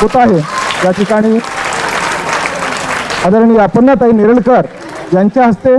होत आहे। या ठिकाणी आदरणीय अपर्णाताई नेरळकर यांच्या हस्ते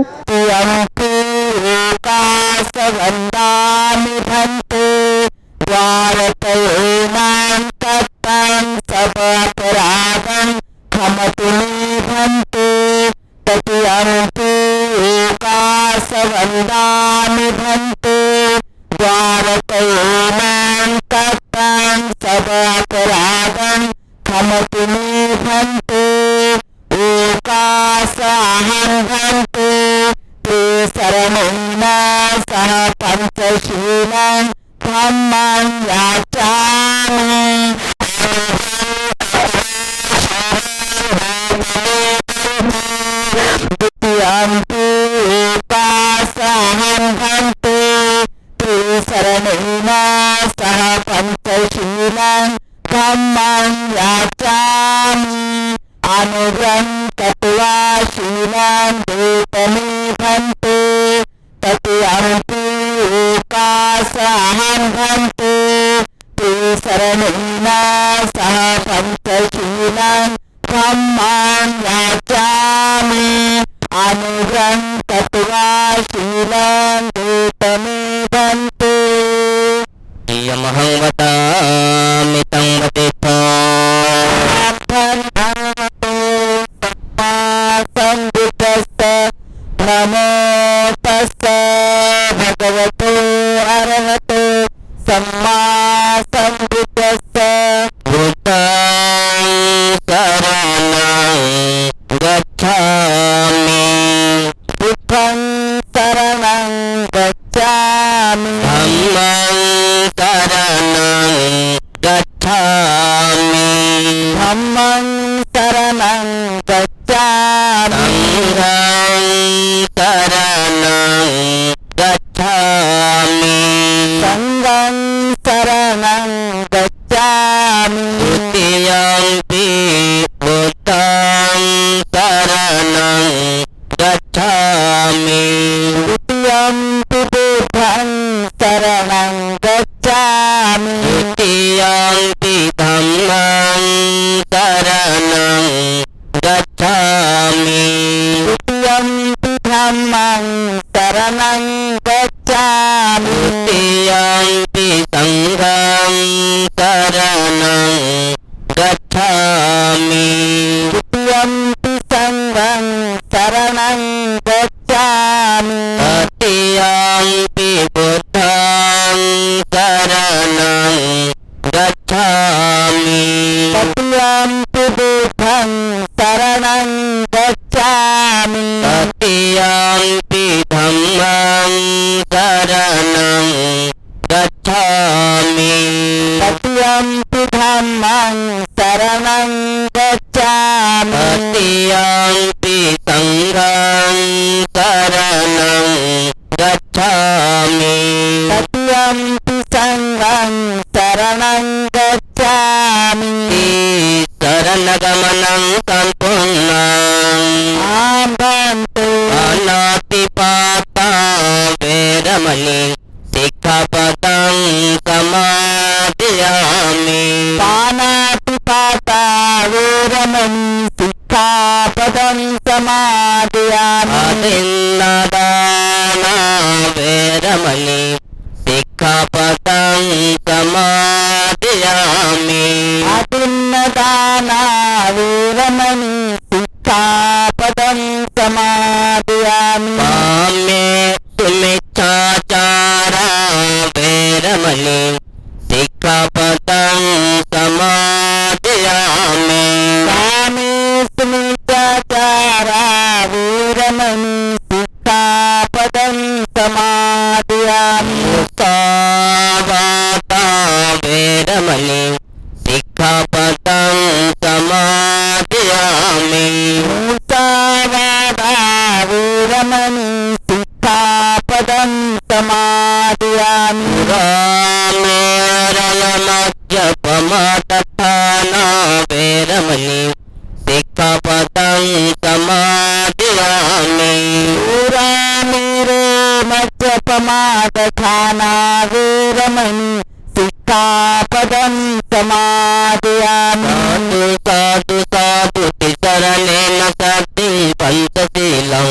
समाधियामि साधु साधु साधु तिसरणेन सति पंचशीलं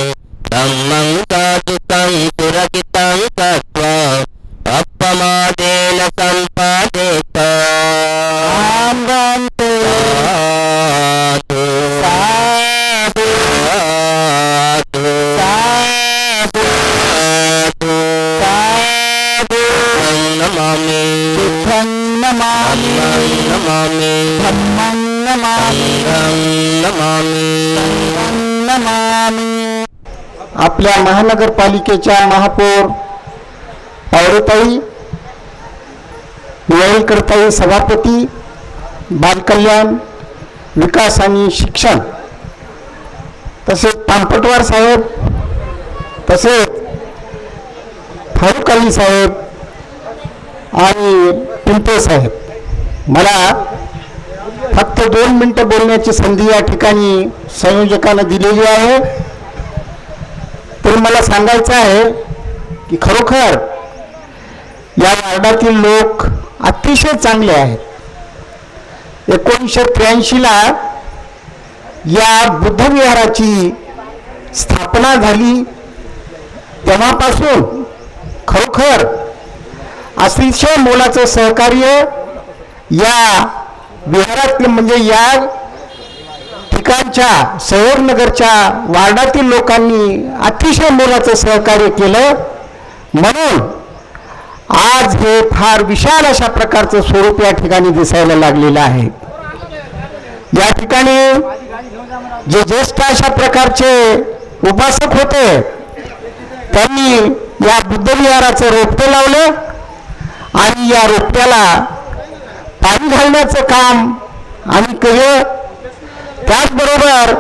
धम्मं साधुकं सुरक्षितं सत्त्वा अपमादेन सम्पादेत साधु साधु साधु साधु साधु नमामि नमामि नमामि धम्मं नमामि नमामि नमामि. आपल्या महानगरपालिकेच्या महापौर पावडेताई, नेरळकरताई सभापती, बालकल्याण, विकास आणि शिक्षण, तसेच पानपटवार साहेब, तसेच फारुक अली साहेब आणि पिंपळे साहेब, मला फक्त 2 मिनिटं बोलण्याची संधी या ठिकाणी संयोजकांना दिलेली आहे. तरी मला सांगायचं आहे की खरोखर या वार्डातील लोक अतिशय चांगले आहेत. 1983ला या बुद्धविहाराची स्थापना झाली तेव्हापासून खरोखर अतिशय मोलाचं सहकार्य या विहारातले म्हणजे या ठिकाणच्या सहयोगनगरच्या वार्डातील लोकांनी अतिशय मोलाचं सहकार्य केलं. म्हणून आज हे फार विशाल अशा प्रकारचं स्वरूप या ठिकाणी दिसायला लागलेलं आहे. या ठिकाणी जे ज्येष्ठ अशा प्रकारचे उपासक होते त्यांनी या बुद्धविहाराचं रोपटे लावलं आणि या रोपट्याला पाणी घालण्याचं काम आम्ही केलं. त्याचबरोबर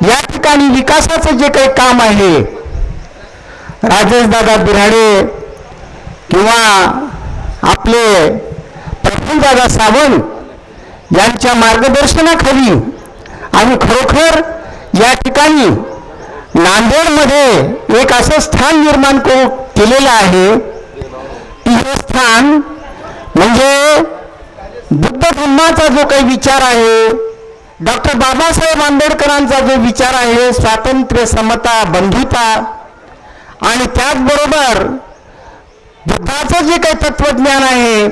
या ठिकाणी विकासाचं जे काही काम आहे, राजेशदादा बिराडे किंवा आपले प्रफुल्लदादा सावंत यांच्या मार्गदर्शनाखाली आम्ही खरोखर या ठिकाणी नांदेडमध्ये एक असं स्थान निर्माण केलेलं आहे की हे स्थान म्हणजे बुद्ध धर्माचा जो काही विचार आहे, डॉक्टर बाबासाहेब आंबेडकरांचा जो विचार आहे, स्वातंत्र्य, समता, बंधुता, आणि त्याचबरोबर बुद्धाचं जे काही तत्वज्ञान आहे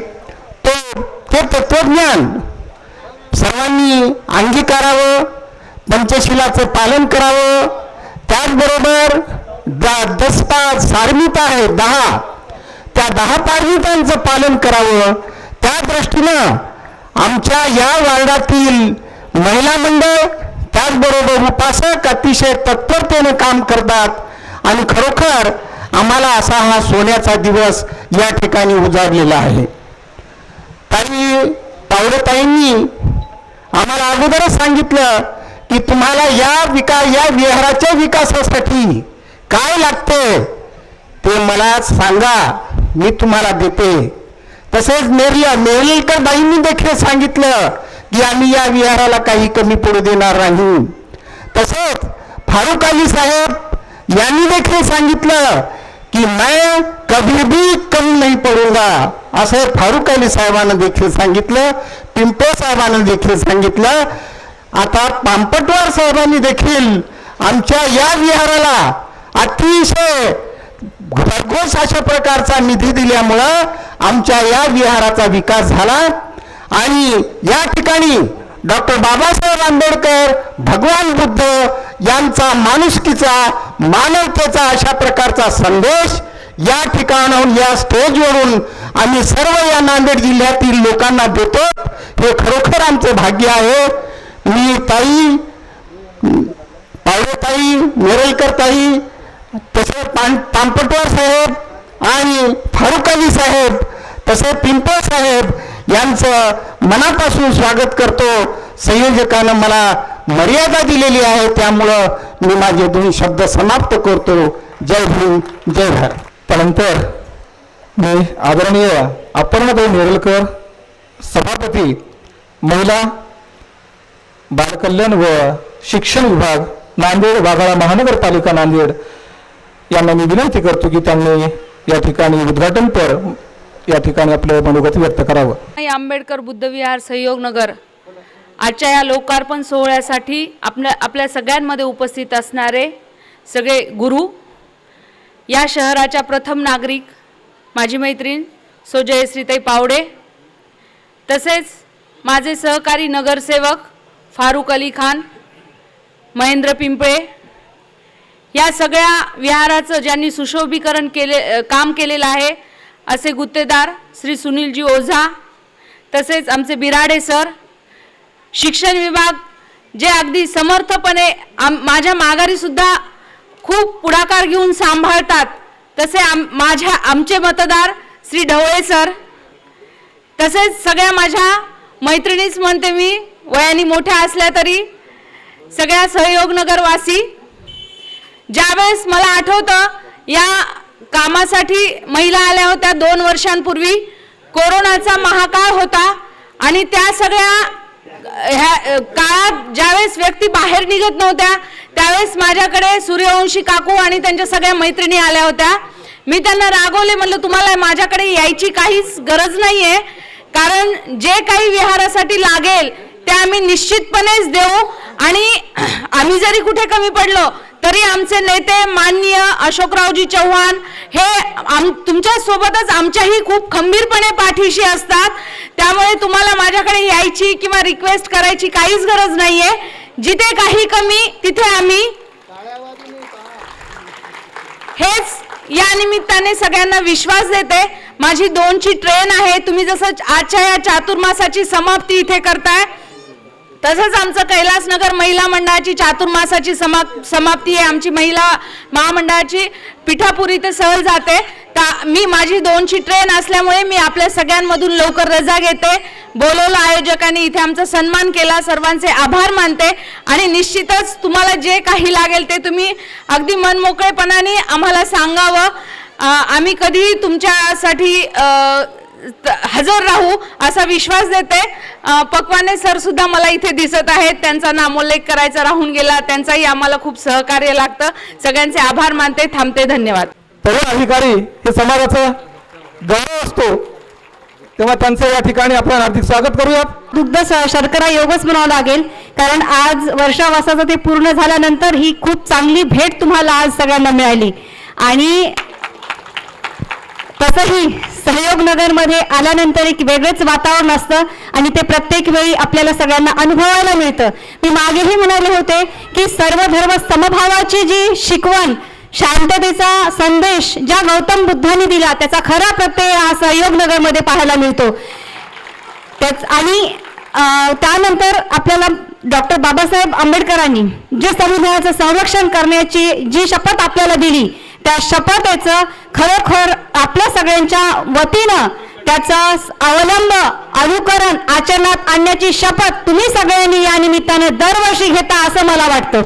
ते तत्वज्ञान सर्वांनी अंगीकारावं, पंचशिलाचं पालन करावं. त्याचबरोबर 10 पारमिता आहे, 10 त्या 10 पारमितांचं पालन करावं. त्या दृष्टीनं आमच्या या वार्डातील महिला मंडळ त्याचबरोबर उपासक अतिशय तत्परतेने काम करतात आणि खरोखर आम्हाला असा हा सोन्याचा दिवस या ठिकाणी उजाडलेला आहे. पावडेताईंनी आम्हाला अगोदरच सांगितलं की तुम्हाला या विहाराच्या विकासासाठी काय लागते ते मला सांगा, मी तुम्हाला देते. तसेच नेरळकर बाईंनी देखील सांगितलं की आम्ही या विहाराला काही कमी पडू देणार नाही. तसेच फारुक अली साहेब यांनी देखील सांगितलं की मैं कभी भी कम नहीं पडूंगा, असं फारुक अली साहेबांना देखील सांगितलं. पिंपळे साहेबांना देखील सांगितलं. आता पानपटवार साहेबांनी देखील आमच्या या विहाराला अतिशय भरघोस अशा प्रकारचा निधी दिल्यामुळं आमच्या या विहाराचा विकास झाला आणि या ठिकाणी डॉक्टर बाबासाहेब आंबेडकर, भगवान बुद्ध यांचा माणुसकीचा, मानवतेचा अशा प्रकारचा संदेश या ठिकाणाहून, या स्टेजवरून आम्ही सर्व या नांदेड जिल्ह्यातील लोकांना देतो. हे खरोखर आमचं भाग्य आहे. मी ताई, पावडेताई, नेरळकर ताई, तसे पानपटवार साहेब आणि फारुक अली साहेब, तसे पिंपळ साहेब यांचं मनापासून स्वागत करतो. संयोजकानं मला मर्यादा दिलेली आहे, त्यामुळं मी माझे 2 शब्द समाप्त करतो. जय भीम, जय भारत. त्यानंतर मी आदरणीय अपर्णाताई नेरळकर, सभापती, महिला, बालकल्याण व शिक्षण विभाग, नांदेड वाघाळा महानगरपालिका नांदेड यांना मी विनंती करतो की त्यांनी या ठिकाणी उद्घाटनपर या ठिकाणी आपलं मनोगत व्यक्त करावं. आंबेडकर बुद्धविहार सहयोग नगर आजच्या या लोकार्पण सोहळ्यासाठी आपल्या सगळ्यांमध्ये उपस्थित असणारे सगळे गुरु, या शहराच्या प्रथम नागरिक माझी मैत्रीण सो जयश्रीताई पावडे, तसेच माझे सहकारी नगरसेवक फारुक अली खान, महेंद्र पिंपळे, या सगळ्या विहाराचं ज्यांनी सुशोभीकरण काम केलेलं आहे असे गुत्तेदार श्री सुनीलजी ओझा, तसेच आमचे बिराडे सर, शिक्षण विभाग जे अगदी समर्थपणे माझ्या माघारीसुद्धा खूप पुढाकार घेऊन सांभाळतात, तसे आमचे मतदार श्री ढवळे सर, तसेच सगळ्या माझ्या मैत्रिणीच म्हणते मी, वयाने मोठ्या असल्या तरी सगळ्या सहयोग नगरवासी. ज्यावेळेस मला आठवतं या कामासाठी महिला आल्या होत्या 2 वर्षांपूर्वी, कोरोनाचा महाकाळ होता आणि त्या सगळ्या ह्या काळात ज्यावेळेस व्यक्ती बाहेर निघत नव्हत्या त्यावेळेस माझ्याकडे सूर्यवंशी काकू आणि त्यांच्या सगळ्या मैत्रिणी आल्या होत्या. मी त्यांना रागवले, म्हणलं तुम्हाला माझ्याकडे यायची काहीच गरज नाही आहे, कारण जे काही विहारासाठी लागेल ते आम्ही निश्चितपणेच देऊ आणि आम्ही जरी कुठे कमी पडलो तरी आमचे नेते माननीय अशोकरावजी चव्हाण हे तुमच्या सोबतच आमच्याही खूप खंबीरपणे पाठीशी असतात. त्यामुळे तुम्हाला माझ्याकडे यायची किंवा रिक्वेस्ट करायची काहीच गरज नाहीये. जिथे काही कमी तिथे आम्ही हेच या निमित्ताने सगळ्यांना विश्वास देते. माझी 2ची ट्रेन आहे. तुम्ही जसं आजच्या या चातुर्मासाची समाप्ती इथे करताय तसंच आमचं कैलासनगर महिला मंडळाची चातुर्मासाची समाप्ती आहे. आमची महिला महामंडळाची पिठापुरी ते सहल जाते. मी माझी 2ची ट्रेन असल्यामुळे मी आपल्या सगळ्यांमधून लवकर रजा घेते. बोलवलं आयोजकांनी, इथे आमचा सन्मान केला, सर्वांचे आभार मानते आणि निश्चितच तुम्हाला जे काही लागेल ते तुम्ही अगदी मनमोकळेपणाने आम्हाला सांगावं. आम्ही कधीही तुमच्यासाठी हजर राहू असा विश्वास देते. पकवाने सर सुद्धा मला इथे दिसत आहेत, त्यांचा नामोल्लेख करायचा राहून गेला, त्यांचाही आम्हाला खूप सहकार्य लागतं. सगळ्यांचे आभार मानते, थांबते. धन्यवाद. तरुण अधिकारी हे समाजाचा गौरव असतो, तेव्हा त्यांचं या ठिकाणी आपण हार्दिक स्वागत करूयात. दुग्ध शर्करा योगच म्हणावं लागेल, कारण आज वर्षावासाचं ते पूर्ण झाल्यानंतर ही खूप चांगली भेट तुम्हाला आज सगळ्यांना मिळाली. आणि तसंही सहयोग नगरमध्ये आल्यानंतर एक वेगळंच वातावरण असतं आणि ते प्रत्येक वेळी आपल्याला सगळ्यांना अनुभवायला मिळतं. मी मागेही म्हणाले होते की सर्व धर्म समभावाची जी शिकवण, शांततेचा संदेश ज्या गौतम बुद्धांनी दिला त्याचा खरा प्रत्यय हा सहयोग नगरमध्ये पाहायला मिळतो. आणि त्यानंतर आपल्याला डॉक्टर बाबासाहेब आंबेडकरांनी जे संविधानाचं संरक्षण करण्याची जी शपथ आपल्याला दिली त्या शपथेचं खरोखर आपल्या सगळ्यांच्या वतीनं त्याचा अवलंब अनुकरण आचरणात आणण्याची शपथ तुम्ही सगळ्यांनी या निमित्तानं दरवर्षी घेता असं मला वाटतं.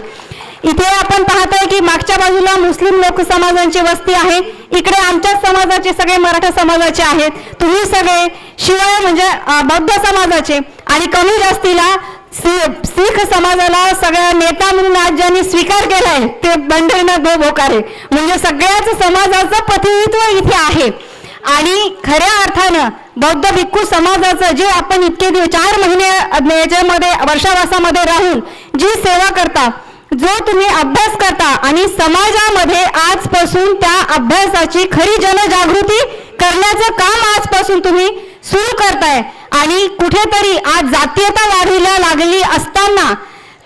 इथे आपण पाहतोय की मागच्या बाजूला मुस्लिम लोक समाजांची वस्ती आहे, इकडे आमच्याच समाजाचे सगळे मराठा समाजाचे आहेत, तुम्ही सगळे शिवाय म्हणजे बौद्ध समाजाचे आणि कमी जास्तीला शीख समाजाला सगळ्या नेता म्हणून आज ज्यांनी स्वीकार केलाय ते बंडरीनाथ भोकारे, म्हणजे सगळ्याच समाजाचं प्रतिनिधित्व इथे आहे. आणि खऱ्या अर्थानं बौद्ध भिक्खू समाजाचं जे आपण इतके 4 महिने याच्यामध्ये वर्षावासामध्ये राहून जी सेवा करता, जो तुम्ही अभ्यास करता आणि समाजामध्ये आजपासून त्या अभ्यासाची खरी जनजागृती करण्याचं काम आजपासून तुम्ही सुरू करताय. आणि कुठेतरी आज जातीयता वाढीला लागली असताना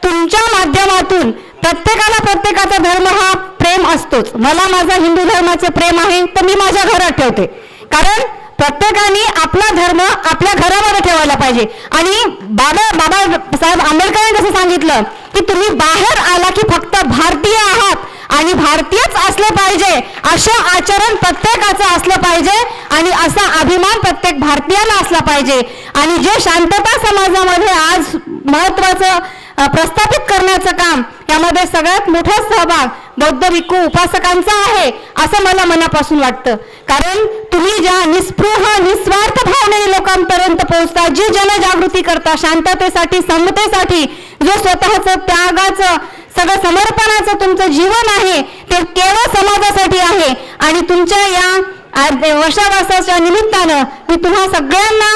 तुमच्या माध्यमातून प्रत्येकाचा धर्म हा प्रेम असतोच. मला माझा हिंदू धर्माचे प्रेम आहे तर मी माझ्या घरात ठेवते, कारण प्रत्येकाने आपला धर्म आपल्या घरामध्ये ठेवायला पाहिजे. आणि बाबासाहेब आंबेडकरांनी जसं सांगितलं की तुम्ही बाहेर आला की फक्त भारतीय आहात आणि भारतीयच असलं पाहिजे, असं आचरण प्रत्येकाचं असलं पाहिजे आणि असा अभिमान प्रत्येक भारतीयाला असला पाहिजे. आणि जे शांतता समाजामध्ये आज महत्वाचं प्रस्थापित करण्याचं काम यामध्ये सगळ्यात मोठा सहभाग बौद्ध भिक्खू उपासकांचा आहे असं मला मनापासून वाटतं. कारण तुम्ही ज्या निस्पृह निस्वार्थ भावनेने लोकांपर्यंत पोहोचता, जी जनजागृती करता, शांततेसाठी समतेसाठी जो स्वतःचं त्यागाचं सगळं समर्पणाचं तुमचं जीवन आहे ते केवळ समाजासाठी आहे. आणि तुमच्या या आज वर्षावासाच्या निमित्तानं मी तुम्हा सगळ्यांना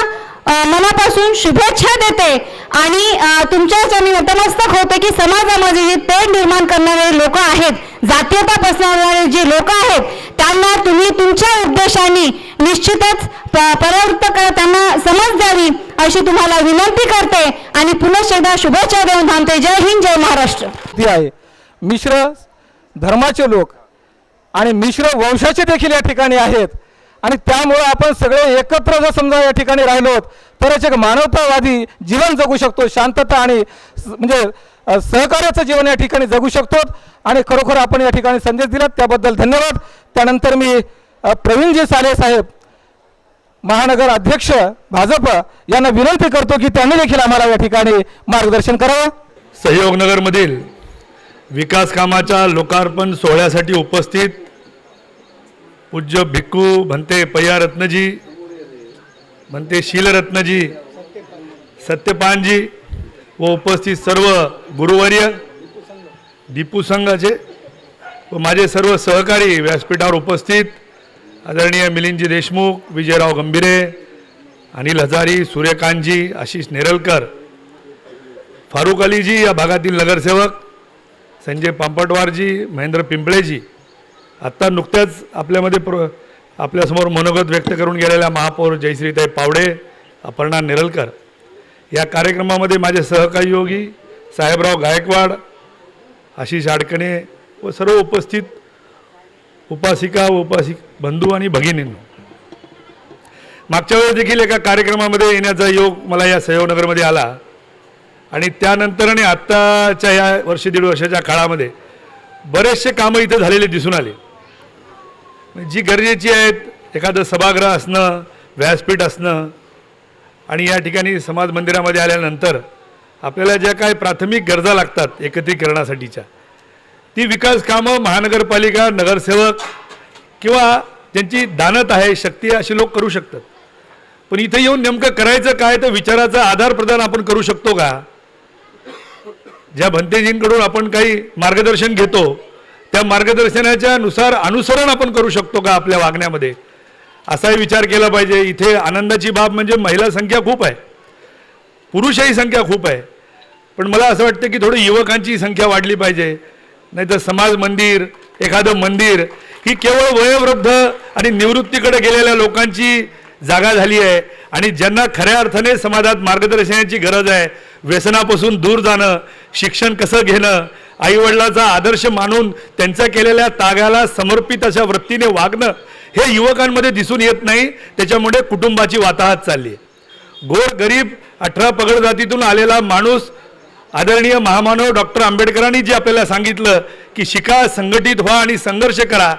मनापासून शुभेच्छा देते आणि तुमच्याच मी नतमस्तक होते की समाजामध्ये जे तेढ निर्माण करणारे लोक आहेत, जातीयता पसरवणारे जे लोक आहेत, त्यांना तुम्ही तुमच्या उद्देशाने निश्चितच परावृत्त करा, त्यांना समज द्यावी अशी तुम्हाला विनंती करते आणि पुनश्च एकदा शुभेच्छा देऊन थांबते. जय हिंद, जय महाराष्ट्र. ती आहे मिश्र धर्माचे लोक आणि मिश्र वंशाचे देखील या ठिकाणी आहेत आणि त्यामुळे आपण सगळे एकत्र जर समजा या ठिकाणी राहिलो तरच एक मानवतावादी जीवन जगू शकतो, शांतता आणि म्हणजे सहकार्याचं जीवन या ठिकाणी जगू शकतो आणि खरोखर आपण या ठिकाणी संदेश दिलात त्याबद्दल धन्यवाद. त्यानंतर मी प्रवीणजी साले साहेब महानगर अध्यक्ष भाजप यांना विनंती करतो की त्यांनी देखील आम्हाला या ठिकाणी मार्गदर्शन करावं. सहयोगनगरमधील विकास कामाच्या लोकार्पण सोहळ्यासाठी उपस्थित पूज्य भिक्खू भंते पय्या रत्नजी, भंते शीलरत्नजी, सत्यपानजी व उपस्थित सर्व गुरुवर्य, दीपू संघाचे व माझे सर्व सहकारी व्यासपीठावर उपस्थित आदरणीय मिलिंदजी देशमुख, विजयराव गंभीरे, अनिल हजारी, सूर्यकांतजी, आशिष नेरलकर, फारुक अलीजी या भागातील नगरसेवक, संजय पांपटवारजी, महेंद्र पिंपळेजी, आत्ता नुकत्याच आपल्यासमोर मनोगत व्यक्त करून गेलेल्या महापौर जयश्रीताई पावडे, अपर्णा नेरलकर, या कार्यक्रमामध्ये माझे सहयोगी साहेबराव गायकवाड, आशिष आडकणे व सर्व उपस्थित उपासिका व उपासिक बंधू आणि भगिनींनो, मागच्या वेळेस देखील एका कार्यक्रमामध्ये येण्याचा योग मला या सहयोगनगरमध्ये आला आणि त्यानंतर आणि आत्ताच्या या वर्ष दीड वर्षाच्या काळामध्ये बरेचसे कामं इथं झालेले दिसून आले. जी गरजेची आहेत, एखादं सभागृह असणं, व्यासपीठ असणं आणि या ठिकाणी समाज मंदिरामध्ये आल्यानंतर आपल्याला ज्या काही प्राथमिक गरजा लागतात एकत्रीकरणासाठीच्या, ती विकास कामं महानगरपालिका, नगरसेवक किंवा ज्यांची दानत आहे, शक्ती आहे असे लोक करू शकतात. पण इथे येऊन नेमकं करायचं काय, तर विचाराचा आधार प्रदान आपण करू शकतो का? ज्या भंतेजींकडून आपण काही मार्गदर्शन घेतो त्या मार्गदर्शनाच्या नुसार अनुसरण आपण करू शकतो का आपल्या वागण्यामध्ये, असाही विचार केला पाहिजे. इथे आनंदाची बाब म्हणजे महिला संख्या खूप आहे, पुरुषही संख्या खूप आहे, पण मला असं वाटतं की थोडी युवकांची संख्या वाढली पाहिजे. नाहीतर समाज मंदिर, एखादं मंदिर ही केवळ वयोवृद्ध आणि निवृत्तीकडे गेलेल्या लोकांची जागा झाली आहे आणि ज्यांना खऱ्या अर्थाने समाजात मार्गदर्शनाची गरज आहे, व्यसनापासून दूर जाणं, शिक्षण कसं घेणं, आईवडिलाचा आदर्श मानून त्यांच्या केलेल्या त्यागाला समर्पित अशा वृत्तीने वागणं, हे युवकांमध्ये दिसून येत नाही. त्याच्यामुळे कुटुंबाची वाताहत चालली आहे. गोर गरीब 18 पगड जातीतून आलेला माणूस, आदरणीय महामानव डॉक्टर आंबेडकरांनी जे आपल्याला सांगितलं की शिका, संघटित व्हा आणि संघर्ष करा.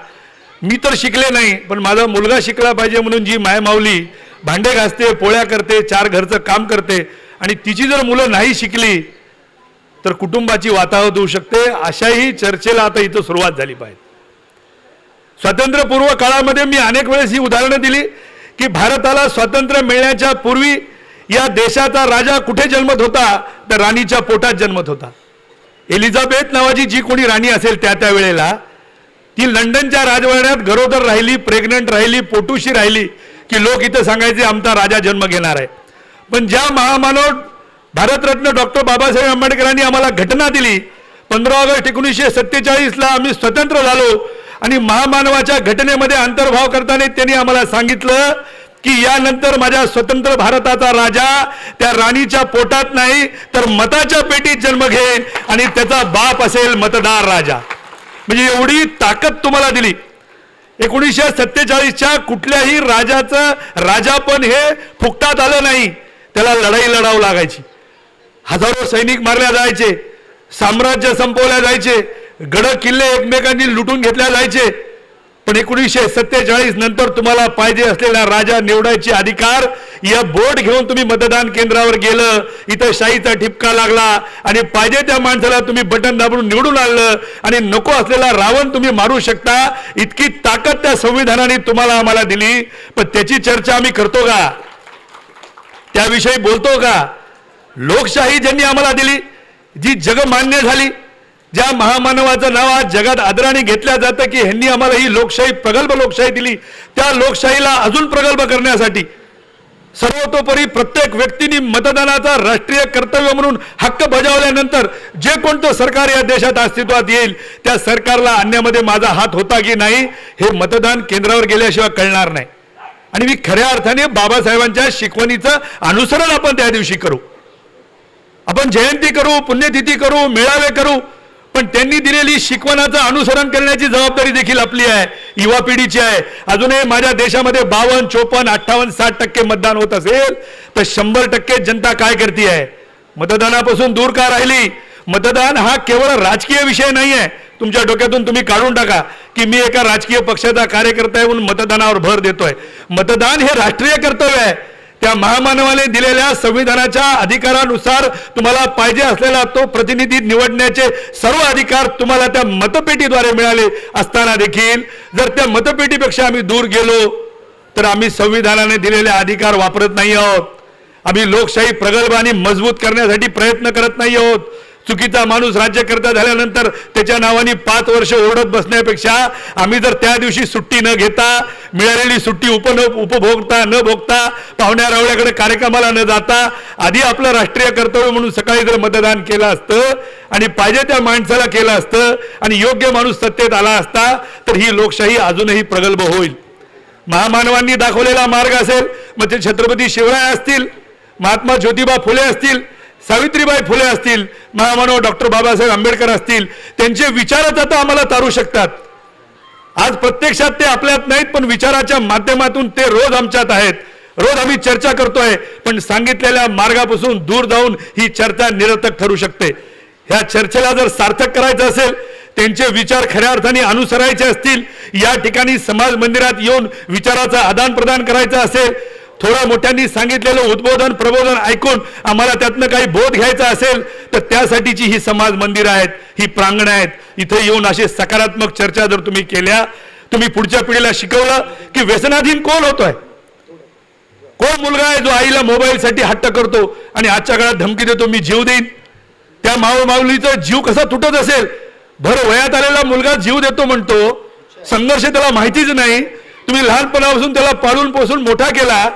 मी तर शिकले नाही, पण माझा मुलगा शिकला पाहिजे म्हणून जी मायमाऊली भांडे घासते, पोळ्या करते, 4 घरचं काम करते आणि तिची जर मुलं नाही शिकली तर कुटुंबाची वाताहत होऊ शकते. अशाही चर्चेला आता इथं सुरुवात झाली पाहिजे. स्वातंत्र्यपूर्व काळामध्ये मी अनेक वेळेस ही उदाहरणं दिली की भारताला स्वातंत्र्य मिळण्याच्या पूर्वी या देशाचा राजा कुठे जन्मत होता, तर राणीच्या पोटात जन्मत होता. एलिझाबेथ नावाची जी कोणी राणी असेल त्या वेळेला, ती लंडनच्या राजवाड्यात गरोदर राहिली, प्रेग्नंट राहिली, पोटूशी राहिली की लोक इथं सांगायचे आमचा राजा जन्म घेणार आहे. पण ज्या महामानव भारतरत्न डॉक्टर बाबासाहेब आंबेडकरांनी आम्हाला घटना दिली, 15 ऑगस्ट 1947ला आम्ही स्वतंत्र झालो आणि महामानवाच्या घटनेमध्ये अंतर्भाव करताना त्यांनी आम्हाला सांगितलं की यानंतर माझ्या स्वतंत्र भारताचा राजा त्या राणीच्या पोटात नाही तर मताच्या पेटीत जन्म घेईल आणि त्याचा बाप असेल मतदार राजा. म्हणजे एवढी ताकद तुम्हाला दिली. 1947च्या कुठल्याही राजाचं राजापण हे फुकटात आलं नाही, त्याला लढाई लढावं लागायची. हजारो सैनिक मारल्या जायचे, साम्राज्य संपवल्या जायचे, गड किल्ले एकमेकांनी लुटून घेतल्या जायचे. पण 1947 नंतर तुम्हाला पाहिजे असलेला राजा निवडायचे अधिकार, या बोट घेऊन तुम्ही मतदान केंद्रावर गेलं, इथं शाईचा ठिपका लागला आणि पाहिजे त्या माणसाला तुम्ही बटन दाबून निवडून आणलं आणि नको असलेला रावण तुम्ही मारू शकता. इतकी ताकद त्या संविधानाने तुम्हाला आम्हाला दिली. पण त्याची चर्चा आम्ही करतो का? त्याविषयी बोलतो का? लोकशाही ज्यांनी आम्हाला दिली, जी जगमान्य झाली, ज्या महामानवाचं नाव आज जगात आदराने घेतलं जातं की ह्यांनी आम्हाला ही लोकशाही, प्रगल्भ लोकशाही दिली, त्या लोकशाहीला अजून प्रगल्भ करण्यासाठी सर्वतोपरी प्रत्येक व्यक्तीने मतदानाचा राष्ट्रीय कर्तव्य म्हणून हक्क बजावल्यानंतर जे कोणतं सरकार या देशात अस्तित्वात येईल त्या सरकारला आणण्यामध्ये माझा हात होता की नाही हे मतदान केंद्रावर गेल्याशिवाय कळणार नाही. आणि मी खऱ्या अर्थाने बाबासाहेबांच्या शिकवणीचं अनुसरण आपण त्या दिवशी करू. आपण जयंती करू, पुण्यतिथी करू, मेळावे करू, पण त्यांनी दिलेली शिकवणाचं अनुसरण करण्याची जबाबदारी देखील आपली आहे, युवा पिढीची आहे. अजूनही माझ्या देशामध्ये 52, 54, 58, 60% मतदान होत असेल तर 100% जनता काय करते आहे? मतदानापासून दूर का राहिली? मतदान हा केवळ राजकीय विषय नाही आहे. तुमच्या डोक्यातून तुम्ही काढून टाका की मी एका राजकीय पक्षाचा कार्यकर्ता आहे म्हणून मतदानावर भर देतोय. मतदान हे राष्ट्रीय कर्तव्य आहे. त्या महामानवाने दिलेल्या संविधानाच्या अधिकारानुसार तुम्हाला पाहिजे असलेला तो प्रतिनिधी निवडण्याचे सर्व अधिकार तुम्हाला त्या मतपेटीद्वारे मिळाले असताना देखील जर त्या मतपेटीपेक्षा आम्ही दूर गेलो तर आम्ही संविधानाने दिलेले अधिकार वापरत नाही आहोत. आम्ही लोकशाही प्रगल्भ आणि मजबूत करण्यासाठी प्रयत्न करत नाही आहोत. चुकीचा माणूस राज्यकर्ता झाल्यानंतर त्याच्या नावाने 5 वर्ष ओरडत बसण्यापेक्षा आम्ही जर त्या दिवशी सुट्टी न घेता, मिळालेली सुट्टी उपभोगता न भोगता, पाहुण्या रावळ्याकडे कार्यक्रमाला न जाता आधी आपलं राष्ट्रीय कर्तव्य म्हणून सकाळी जर मतदान केलं असतं आणि पाहिजे त्या माणसाला केलं असतं आणि योग्य माणूस सत्तेत आला असता तर ही लोकशाही अजूनही प्रगल्भ होईल. महामानवांनी दाखवलेला मार्ग असेल मग ते छत्रपती शिवराय असतील, महात्मा ज्योतिबा फुले असतील, सावित्रीबाई फुले असतील, महामानव डॉक्टर बाबासाहेब आंबेडकर असतील, त्यांचे विचारच आता आम्हाला तारू शकतात. आज प्रत्यक्षात ते आपल्यात नाहीत पण विचाराच्या माध्यमातून ते रोज आमच्यात आहेत. रोज आम्ही चर्चा करतोय पण सांगितलेल्या मार्गापासून दूर जाऊन ही चर्चा निरर्थक ठरू शकते. ह्या चर्चेला जर सार्थक करायचं असेल, त्यांचे विचार खऱ्या अर्थाने अनुसरायचे असतील, या ठिकाणी समाज मंदिरात येऊन विचाराचं आदान प्रदान करायचं असेल, थोडा मोठ्यांनी सांगितलेलं उद्बोधन प्रबोधन ऐकून आम्हाला त्यातनं काही बोध घ्यायचा असेल तर त्यासाठीची ही समाज मंदिर आहेत, ही प्रांगण आहेत. इथे येऊन अशी सकारात्मक चर्चा जर तुम्ही केल्या, तुम्ही पुढच्या पिढीला शिकवलं की व्यसनाधीन कोण होतोय, कोण मुलगा आहे जो आईला मोबाईलसाठी हट्ट करतो आणि आजच्या काळात धमकी देतो मी जीव देईन, त्या माऊलीचा जीव कसा तुटत असेल. भर वयात आलेला मुलगा जीव देतो म्हणतो, संघर्ष त्याला माहितीच नाही. तुम्ही लहानपणापासून त्याला पाळून पोसून मोठा केला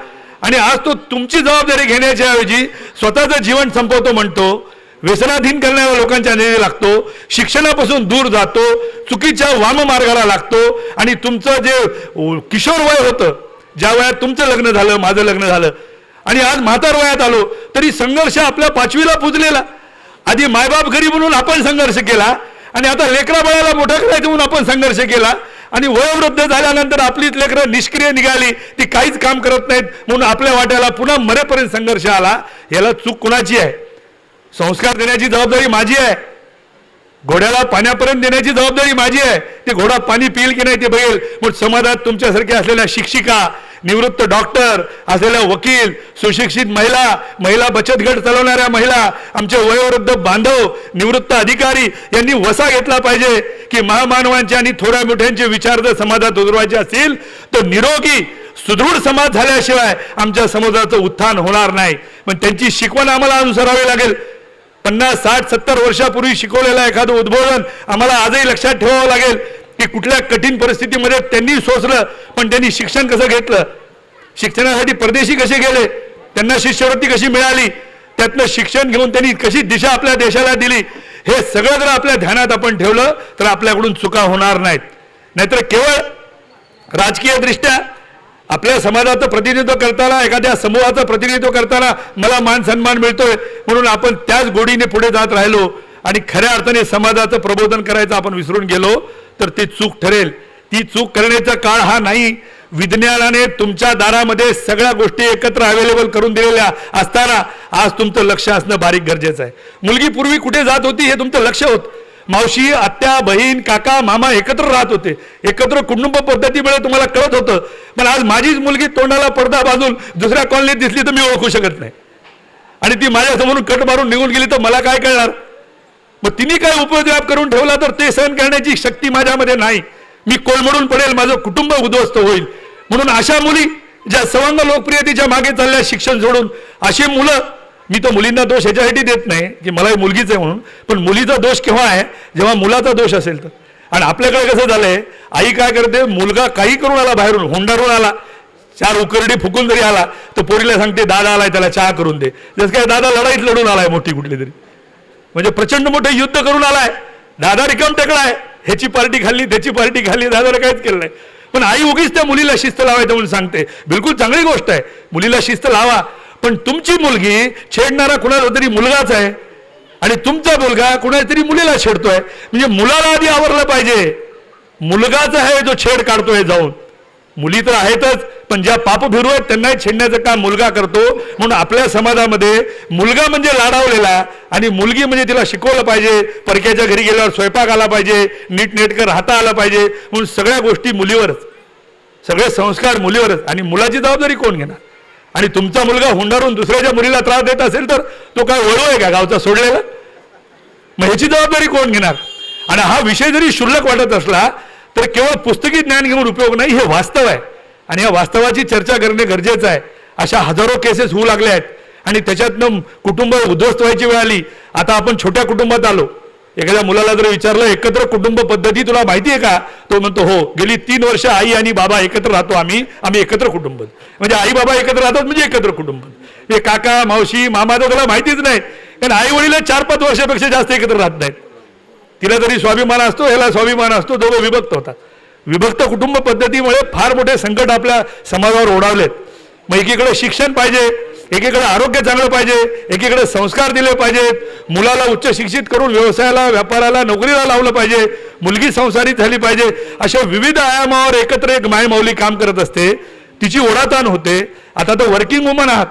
आणि आज तो तुमची जबाबदारी घेण्याच्या ऐवजी स्वतःचं जीवन संपवतो म्हणतो, व्यसनाधीन करणाऱ्या लोकांच्या नेहमी लागतो, शिक्षणापासून दूर जातो, चुकीच्या वाममार्गाला लागतो आणि तुमचं जे किशोर वय होतं, ज्या वयात तुमचं लग्न झालं, माझं लग्न झालं आणि आज म्हातार वयात आलो तरी संघर्ष आपल्या 5वीला पुजलेला. आधी मायबाप गरीब म्हणून आपण संघर्ष केला आणि आता लेकरा बाळाला मोठा करायचं म्हणून आपण संघर्ष केला आणि वयोवृद्ध झाल्यानंतर आपलीच लेकरं निष्क्रिय निघाली, ती काहीच काम करत नाहीत म्हणून आपल्या वाट्याला पुन्हा मरेपर्यंत संघर्ष आला. याला चूक कुणाची आहे? संस्कार देण्याची जबाबदारी माझी आहे, घोड्याला पाण्यापर्यंत देण्याची जबाबदारी माझी आहे. ते घोडा पाणी पिईल की नाही ते बघेल. मग समाजात तुमच्यासारख्या असलेल्या शिक्षिका, निवृत्त डॉक्टर असलेल्या वकील, सुशिक्षित महिला, महिला बचत गट चालवणाऱ्या महिला, आमचे वयोवृद्ध बांधव, निवृत्त अधिकारी यांनी वसा घेतला पाहिजे की महामानवांचे आणि थोड्या मोठ्यांचे विचार जर समाजात उतरवायचे असतील तर निरोगी सुदृढ समाज झाल्याशिवाय आमच्या समाजाचं उत्थान होणार नाही. पण त्यांची शिकवण आम्हाला अनुसरावी लागेल. 50, 60, 70 वर्षापूर्वी शिकवलेलं एखादं उद्बोधन आम्हाला आजही लक्षात ठेवावं लागेल की कुठल्या कठीण परिस्थितीमध्ये त्यांनी सोसलं पण त्यांनी शिक्षण कसं घेतलं, शिक्षणासाठी परदेशी कसे गेले, त्यांना शिष्यवृत्ती कशी मिळाली, त्यातनं शिक्षण घेऊन त्यांनी कशी दिशा आपल्या देशाला दिली, हे सगळं जर आपल्या ध्यानात आपण ठेवलं तर आपल्याकडून चुका होणार नाहीत. नाहीतर केवळ राजकीय दृष्ट्या आपल्या समाजाचं प्रतिनिधित्व करताना, एखाद्या समूहाचं प्रतिनिधित्व करताना मला मान सन्मान मिळतोय म्हणून आपण त्याच गोडीने पुढे जात राहिलो आणि खऱ्या अर्थाने समाजाचं प्रबोधन करायचं आपण विसरून गेलो तर ते चूक ठरेल. ती चूक करण्याचा काळ हा नाही. विज्ञानाने तुमच्या दारामध्ये सगळ्या गोष्टी एकत्र अवेलेबल करून दिलेल्या असताना आज तुमचं लक्ष असणं बारीक गरजेचं आहे. मुलगी पूर्वी कुठे जात होती हे तुमचं लक्ष होतं. मावशी, आत्या, बहीण, काका, मामा एकत्र राहत होते, एकत्र कुटुंब पद्धतीमुळे तुम्हाला कळत होतं. पण आज माझीच मुलगी तोंडाला पडदा बांधून दुसऱ्या कॉलनीत दिसली तर मी ओळखू शकत नाही आणि ती माझ्यासमोरून कट मारून निघून गेली तर मला काय कळणार? मग तिने काय उपद्व्याप करून ठेवला तर ते सहन करण्याची शक्ती माझ्यामध्ये नाही. मी कोलमडून पडेल, माझं कुटुंब उद्ध्वस्त होईल. म्हणून अशा मुली ज्या सवंग लोकप्रियतेच्या मागे चालल्या शिक्षण सोडून, अशी मुलं मी तो मुलींना दोष ह्याच्यासाठी देत नाही की मला ही मुलगीच आहे म्हणून, पण मुलीचा दोष केव्हा आहे जेव्हा मुलाचा दोष असेल तर. आणि आपल्याकडे कसं झालंय, आई काय करते, मुलगा काही करून आला बाहेरून, हुंडारून आला, 4 उकरडी फुकून जरी आला तर पोरीला सांगते दादा आलाय त्याला चहा करून दे. जसं काय दादा लढाईत लढून आलाय मोठी कुठली तरी, म्हणजे प्रचंड मोठे युद्ध करून आलाय. दादा रिकाम टेकडा आहे, ह्याची पार्टी खाल्ली त्याची पार्टी खाल्ली, दादाला काहीच केलं नाही. पण आई उगीच त्या मुलीला शिस्त लावायचं म्हणून सांगते. बिलकुल चांगली गोष्ट आहे, मुलीला शिस्त लावा, पण तुमची मुलगी छेडणारा कुणाला तरी मुलगाच आहे आणि तुमचा मुलगा कुणाला तरी मुलीला छेडतोय, म्हणजे मुलाला आधी आवरलं पाहिजे. मुलगाच आहे जो छेड काढतोय जाऊन, मुली तर आहेतच, पण ज्या पापभिरू आहेत त्यांनाही छेडण्याचं काम मुलगा करतो. म्हणून आपल्या समाजामध्ये मुलगा म्हणजे लाडावलेला आणि मुलगी म्हणजे तिला शिकवलं पाहिजे, परक्याच्या घरी गेल्यावर स्वयंपाक आला पाहिजे, नीटनेटकं राहता आलं पाहिजे. म्हणून सगळ्या गोष्टी मुलीवरच, सगळे संस्कार मुलीवरच. आणि मुलाची जबाबदारी कोण घेणार? आणि तुमचा मुलगा हुंडारून दुसऱ्याच्या मुलीला त्रास देत असेल तर तो काय वळू आहे का गावचा सोडलेला? मग ह्याची जबाबदारी कोण घेणार? आणि हा विषय जरी क्षुल्लक वाटत असला तर केवळ पुस्तकी ज्ञान घेऊन उपयोग नाही, हे वास्तव आहे आणि या वास्तवाची चर्चा करणे गरजेचं आहे. अशा हजारो केसेस होऊ लागल्या आहेत आणि त्याच्यातनं कुटुंब उद्ध्वस्त व्हायची वेळ आली. आता आपण छोट्या कुटुंबात आलो. एखाद्या मुलाला जर विचारलं एकत्र कुटुंब पद्धती तुला माहिती आहे का, तो म्हणतो हो, गेली 3 वर्ष आई आणि बाबा एकत्र राहतो, आम्ही एकत्र कुटुंब. म्हणजे आई बाबा एकत्र राहतात म्हणजे एकत्र कुटुंब. हे काका मावशी मामा तर त्याला माहितीच नाही, कारण आई वडील 4-5 वर्षापेक्षा जास्त एकत्र राहत नाहीत. तिला तरी स्वाभिमान असतो, ह्याला स्वाभिमान असतो, दोघं विभक्त होतात. विभक्त कुटुंब पद्धतीमुळे फार मोठे संकट आपल्या समाजावर ओढावलेत. मग एकीकडे शिक्षण पाहिजे, एकीकडे आरोग्य चांगलं पाहिजे, एकीकडे संस्कार दिले पाहिजेत, मुलाला उच्च शिक्षित करून व्यवसायाला व्यापाराला नोकरीला लावलं पाहिजे, मुलगी संसारित झाली पाहिजे. अशा विविध आयामावर एकत्र एक मायमाऊली काम करत असते, तिची ओढाताण होते. आता तर वर्किंग वुमन आहात,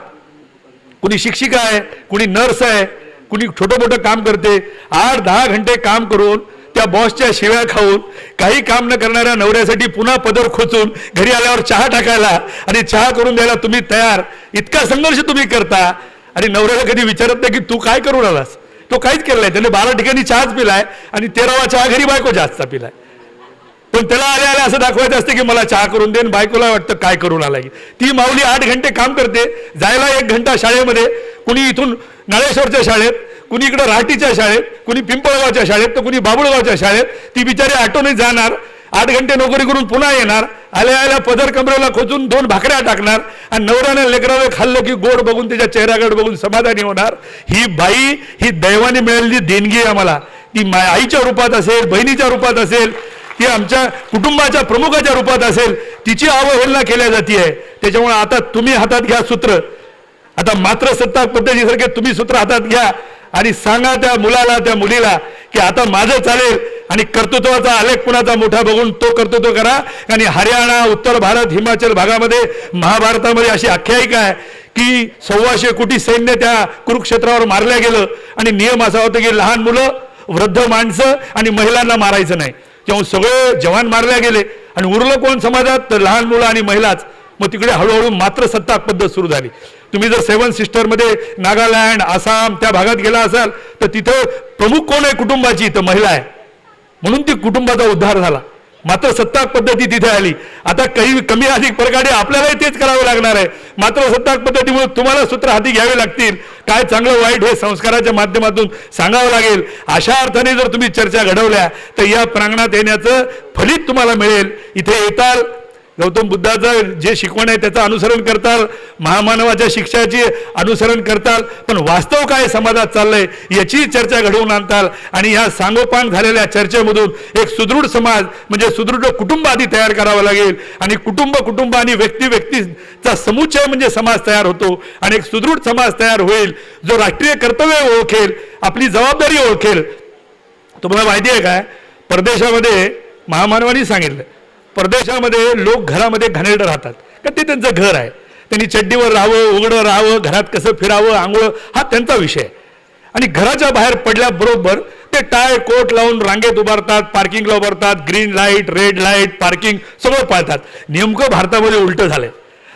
कुणी शिक्षिका आहे, कुणी नर्स आहे, कुणी छोटं मोठं काम करते. 8-10 घंटे काम करून त्या बॉसच्या शिव्या खाऊन काही काम न करणाऱ्या नवऱ्यासाठी पुन्हा पदर खोचून घरी आल्यावर चहा टाकायला आणि चहा करून द्यायला तुम्ही तयार. इतका संघर्ष तुम्ही करता आणि नवऱ्याला कधी विचारत नाही की तू काय करून आलास. तो काहीच केलं नाही, त्याने 12 ठिकाणी चहाच पिलाय आणि 13वा चहा घरी बायको जास्त पिलाय. पण त्याला आले आले असं दाखवायचं असते की मला चहा करून देन, बायकोला वाटतं काय करून आलाय. ती माऊली 8 घंटे काम करते, जायला 1 घंटा शाळेमध्ये, कुणी इथून नाळेश्वरच्या शाळेत, कुणी इकडं राहटीच्या शाळेत, कुणी पिंपळगावच्या शाळेत, तर कुणी बाबुळगावच्या शाळेत. ती बिचारी ऑटोने जाणार, 8 घंटे नोकरी करून पुन्हा येणार, आल्या आल्या पदर कमरेला खोचून 2 भाकऱ्या टाकणार आणि नवऱ्याने लेकराला खाल्लं की गोड बघून त्याच्या चेहऱ्याकडे बघून समाधानी होणार. ही बाई ही दैवाने मिळालेली देणगी आहे आम्हाला. ती आईच्या रूपात असेल, बहिणीच्या रूपात असेल, ती आमच्या कुटुंबाच्या प्रमुखाच्या रूपात असेल, तिची अवहेलना केल्या जाते. त्याच्यामुळे आता तुम्ही हातात घ्या सूत्र. आता मातृसत्ताक पद्धतीसारखे तुम्ही सूत्र हातात घ्या आणि सांगा त्या मुलाला त्या मुलीला की आता माझं चालेल आणि कर्तृत्वाचा आलेख कुणाचा मोठा बघून तो कर्तृत्व करा. आणि हरियाणा, उत्तर भारत, हिमाचल भागामध्ये महाभारतामध्ये अशी आख्यायिका आहे की 125 कोटी सैन्य त्या कुरुक्षेत्रावर मारल्या गेलं आणि नियम असा होता की लहान मुलं, वृद्ध माणसं आणि महिलांना मारायचं नाही. तेव्हा सगळे जवान मारल्या गेले आणि उरलं कोण समाजात, तर लहान मुलं आणि महिलाच. मग तिकडे हळूहळू मातृसत्ताक पद्धत सुरू झाली. तुम्ही जर 7 सिस्टरमध्ये नागालँड, आसाम त्या भागात गेला असाल तर तिथं प्रमुख कोण आहे कुटुंबाची, तर महिला आहे. म्हणून ती कुटुंबाचा उद्धार झाला. मातृसत्ताक पद्धती तिथे आली. आता काही कमी अधिक प्रकारे आपल्यालाही तेच करावं लागणार आहे. मातृसत्ताक पद्धतीमुळे तुम्हाला सूत्र हाती घ्यावे लागतील. काय चांगलं वाईट हे संस्काराच्या माध्यमातून सांगावं लागेल. अशा अर्थाने जर तुम्ही चर्चा घडवल्या तर या प्रांगणात येण्याचं फलित तुम्हाला मिळेल. इथे येताल, गौतम बुद्धाचं जे शिकवण आहे त्याचं अनुसरण करताल, महामानवाच्या शिक्षाचे अनुसरण करताल, पण वास्तव काय समाजात चाललंय याची चर्चा घडवून आणताल. आणि या सांगोपांग झालेल्या चर्चेमधून एक सुदृढ समाज म्हणजे सुदृढ कुटुंब आधी तयार करावं लागेल. आणि कुटुंब आणि व्यक्तीचा समुच्चय म्हणजे समाज तयार होतो. आणि एक सुदृढ समाज तयार होईल जो राष्ट्रीय कर्तव्य ओळखेल, आपली जबाबदारी ओळखेल. तुम्हाला माहिती आहे काय, परदेशामध्ये महामानवांनी सांगितलं, परदेशामध्ये लोक घरामध्ये घाणेरडं राहतात का ते त्यांचं घर आहे. त्यांनी चड्डीवर राहावं, उघडं राहावं, घरात कसं फिरावं, आंघोळ हा त्यांचा विषय. आणि घराच्या बाहेर पडल्याबरोबर ते टाय कोट लावून रांगेत उभारतात, पार्किंगला उभारतात, green light, red light, parking सगळं पाळतात. नेमकं भारतामध्ये उलटं झालंय.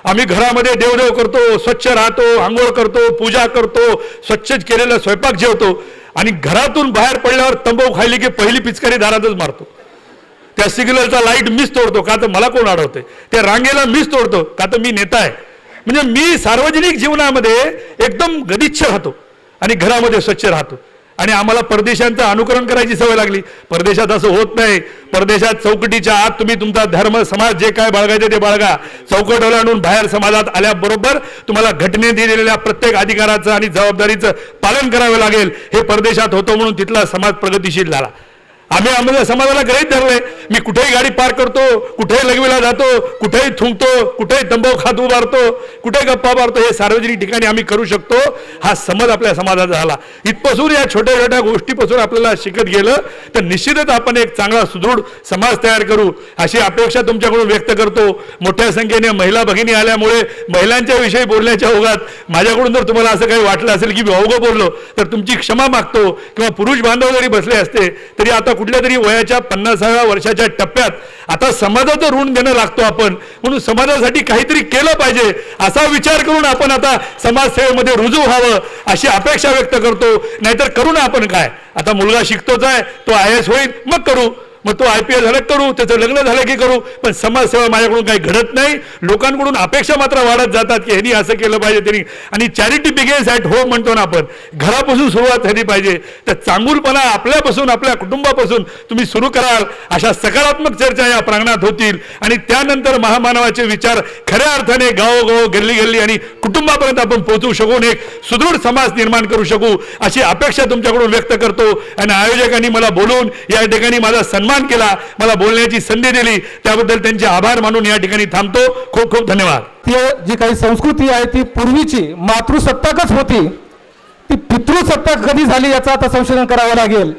आम्ही घरामध्ये देवदेव करतो, स्वच्छ राहतो, आंघोळ करतो, पूजा करतो, स्वच्छ केलेला स्वयंपाक जेवतो आणि घरातून बाहेर पडल्यावर तंबाखू खाल्ली की पहिली पिचकारी दारातच मारतो. त्या सिग्नलचा लाईट मीच तोडतो का तर मला कोण अडवते, त्या रांगेला मीच तोडतो का तर मी नेता आहे. म्हणजे मी सार्वजनिक जीवनामध्ये एकदम गदिच्छ राहतो आणि घरामध्ये स्वच्छ राहतो. आणि आम्हाला परदेशांचं अनुकरण करायची सवय लागली. परदेशात असं होत नाही. परदेशात चौकटीच्या आत तुम्ही तुमचा धर्म समाज जे काय बाळगायचे ते बाळगा. चौकट ओलांडून बाहेर समाजात आल्याबरोबर तुम्हाला घटनेने दिलेल्या प्रत्येक अधिकाराचं आणि जबाबदारीचं पालन करावं लागेल. हे परदेशात होतं म्हणून तिथला समाज प्रगतिशील झाला. आम्ही आम्हाला समाजाला गृहीत धरलंय. मी कुठेही गाडी पार्क करतो, कुठेही लघवीला जातो, कुठेही थुंकतो, कुठेही तंबाखू खात उभारतो, कुठे गप्पा मारतो. हे सार्वजनिक ठिकाणी आम्ही करू शकतो. हा समज आपल्या समाजाचा झाला. इथपासून या छोट्या छोट्या गोष्टीपासून आपल्याला शिकत गेलं तर निश्चितच आपण एक चांगला सुदृढ समाज तयार करू अशी अपेक्षा तुमच्याकडून व्यक्त करतो. मोठ्या संख्येने महिला भगिनी आल्यामुळे महिलांच्या विषयी बोलण्याच्या ओघात माझ्याकडून जर तुम्हाला असं काही वाटलं असेल की मी अवघं बोललो तर तुमची क्षमा मागतो. किंवा पुरुष बांधव जरी बसले असते तरी आता कुठल्या तरी वयाच्या 50व्या वर्षाच्या टप्प्यात आता समाजाचं ऋण देणं लागतो आपण, म्हणून समाजासाठी काहीतरी केलं पाहिजे असा विचार करून आपण आता समाजसेवेमध्ये रुजू व्हावं अशी अपेक्षा व्यक्त करतो. नाहीतर करू ना आपण काय. आता मुलगा शिकतोच आहे, तो IAS होईल मग करू, मग तो IPS झालं करू, त्याचं लग्न झालं की करू. पण समाजसेवा माझ्याकडून काही घडत नाही. लोकांकडून अपेक्षा मात्र वाढत जातात की ह्यांनी असं केलं पाहिजे त्यांनी. आणि चॅरिटी बिगिन्स ॲट होम म्हणतो ना आपण, घरापासून सुरुवात झाली पाहिजे. तर चांगुलपणा आपल्यापासून आपल्या कुटुंबापासून तुम्ही सुरू कराल अशा सकारात्मक चर्चा या प्रांगणात होतील. आणि त्यानंतर महामानवाचे विचार खऱ्या अर्थाने गावोगाव गल्ली गल्ली आणि कुटुंबापर्यंत आपण पोहोचू शकून एक सुदृढ समाज निर्माण करू शकू अशी अपेक्षा तुमच्याकडून व्यक्त करतो. आणि आयोजकांनी मला बोलून या ठिकाणी माझा सन्मान केला, मला बोलण्याची संधी दिली, त्याबद्दल त्यांचे आभार मानून या ठिकाणी थांबतो. खूप खूप धन्यवाद. ती जी काही संस्कृती आहे ती पूर्वीची मातृसत्ताकच होती. ती पितृसत्ताक कधी झाली याचं आता संशोधन करावं लागेल.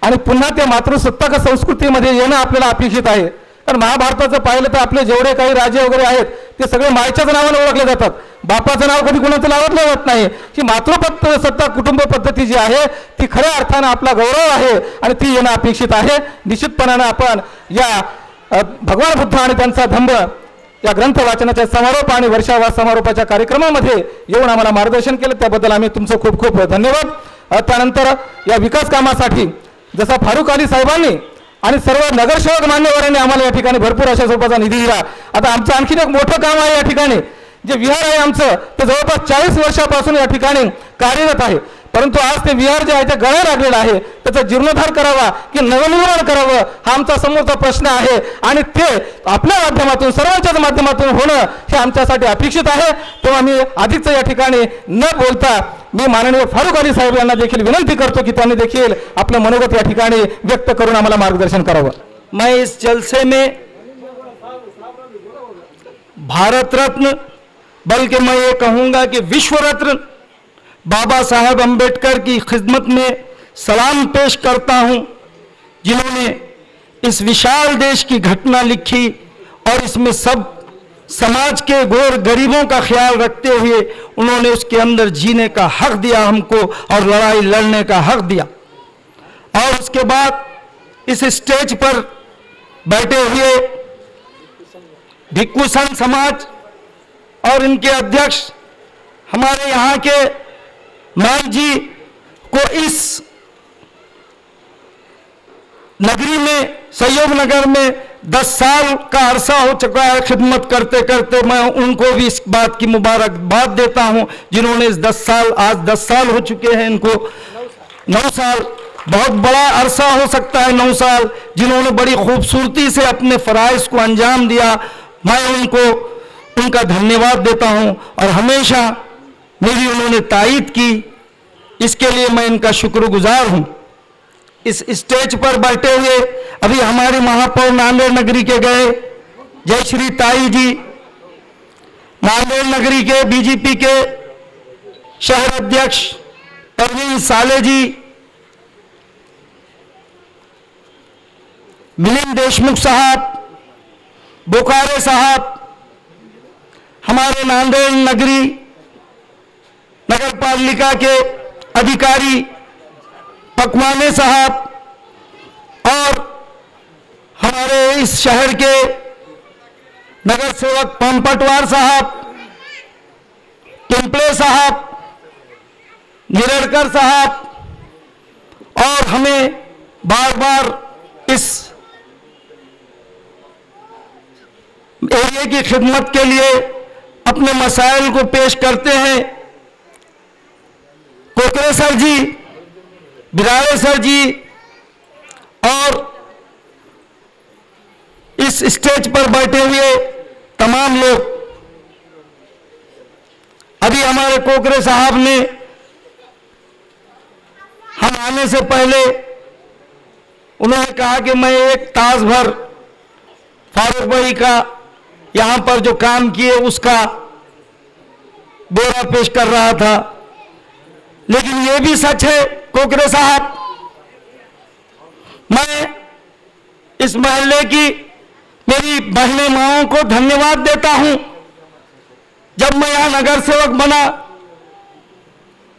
आणि पुन्हा त्या मातृसत्ताक संस्कृतीमध्ये येणं आपल्याला अपेक्षित आहे. कारण महाभारताचं पाहिलं तर आपले जेवढे काही राजे वगैरे आहेत ते सगळे मायच्याच नावाने ओळखले जातात. बापाचं नाव कधी कुणाचं लावलं जात नाही. ही मातृसत्ता कुटुंब पद्धती जी आहे ती खऱ्या अर्थानं आपला गौरव आहे आणि ती येणं अपेक्षित आहे. निश्चितपणानं आपण या भगवान बुद्ध आणि त्यांचा धम्म या ग्रंथ वाचनाच्या समारोप आणि वर्षावास समारोपाच्या कार्यक्रमामध्ये येऊन आम्हाला मार्गदर्शन केलं त्याबद्दल आम्ही तुमचं खूप खूप धन्यवाद. त्यानंतर या विकास कामासाठी जसा फारुख अली साहेबांनी आणि सर्व नगरसेवक मान्यवरांनी आम्हाला या ठिकाणी भरपूर अशा स्वरूपाचा निधी दिला. आता आमचं आणखीन एक मोठं काम आहे या ठिकाणी. जे विहार आहे आमचं ते जवळपास 40 वर्षापासून या ठिकाणी कार्यरत आहे. परंतु आज ते विहार जे आहे ते गळा लागलेलं आहे. त्याचा जीर्णोद्धार करावा की नवनिर्माण करावं हा आमचा समोरचा प्रश्न आहे. आणि ते आपल्या माध्यमातून सर्वांच्याच माध्यमातून होणं हे आमच्यासाठी अपेक्षित आहे. तेव्हा मी अधिकचं या ठिकाणी न बोलता मी माननीय फारुख अली साहेब यांना देखील विनंती करतो की त्यांनी देखील आपलं मनोगत या ठिकाणी व्यक्त करून आम्हाला मार्गदर्शन करावं. मैं इस जलसे में भारत रत्न बल्कि मैं ये कहूँगा कि विश्व रत्न बाबा साहब अम्बेडकर की खिदमत में सलाम पेश करता हूँ, जिन्होंने इस विशाल देश की घटना लिखी और इसमें सब समाज के गोर गरीबों का ख्याल रखते हुए उन्होंने उसके अंदर जीने का हक दिया हमको और लड़ाई लड़ने का हक दिया. और उसके बाद इस स्टेज पर बैठे हुए भिक्खू संघ समाज और इनके अध्यक्ष हमारे यहाँ के मान जी को इस नगरी में सहयोग नगर में 10 साल का अरसा हो चुका है खिदमत करते करते. मैं उनको भी इस बात की मुबारकबाद देता हूं जिन्होंने इस 10 साल आज 10 साल हो चुके हैं इनको 9 साल बहुत बड़ा अरसा हो सकता है. 9 साल जिन्होंने बड़ी खूबसूरती से अपने फ़राइज़ को अंजाम दिया. मैं उनको उनका धन्यवाद देता हूं और हमेशा मेरी उन्होंने तायीद की, इसके लिए मैं इनका शुक्रगुजार हूं. इस स्टेज पर बैठे हुए अभी हमारे महापौर नांदेड़ नगरी के गए जयश्री ताई जी, नांदेड़ नगरी के बीजेपी के शहर अध्यक्ष परवीन साले जी, मिलिंद देशमुख साहब, बोकारे साहब, हमारे नांदेड़ नगरी नगर पालिका के अधिकारी पकवाने साहब और हमारे इस शहर के नगर सेवक पंपटवार साहब, टिम्पले साहब, निरड़कर साहब और हमें बार बार इस एरिया की खिदमत के लिए अपने मसाइल को पेश करते हैं। कोकरे सर जी, बिरारे सर जी और इस स्टेज पर बैठे हुए तमाम लोग, अभी हमारे कोकरे साहब ने हम आने से पहले उन्होंने कहा कि मैं एक तास भर फारूक भाई का यहां पर जो काम किए उसका ब्यौरा पेश कर रहा था, लेकिन यह भी सच है कोकरे साहब, मैं इस महल्ले की मेरी बहनें माओं को धन्यवाद देता हूं। जब मैं यहां नगर सेवक बना,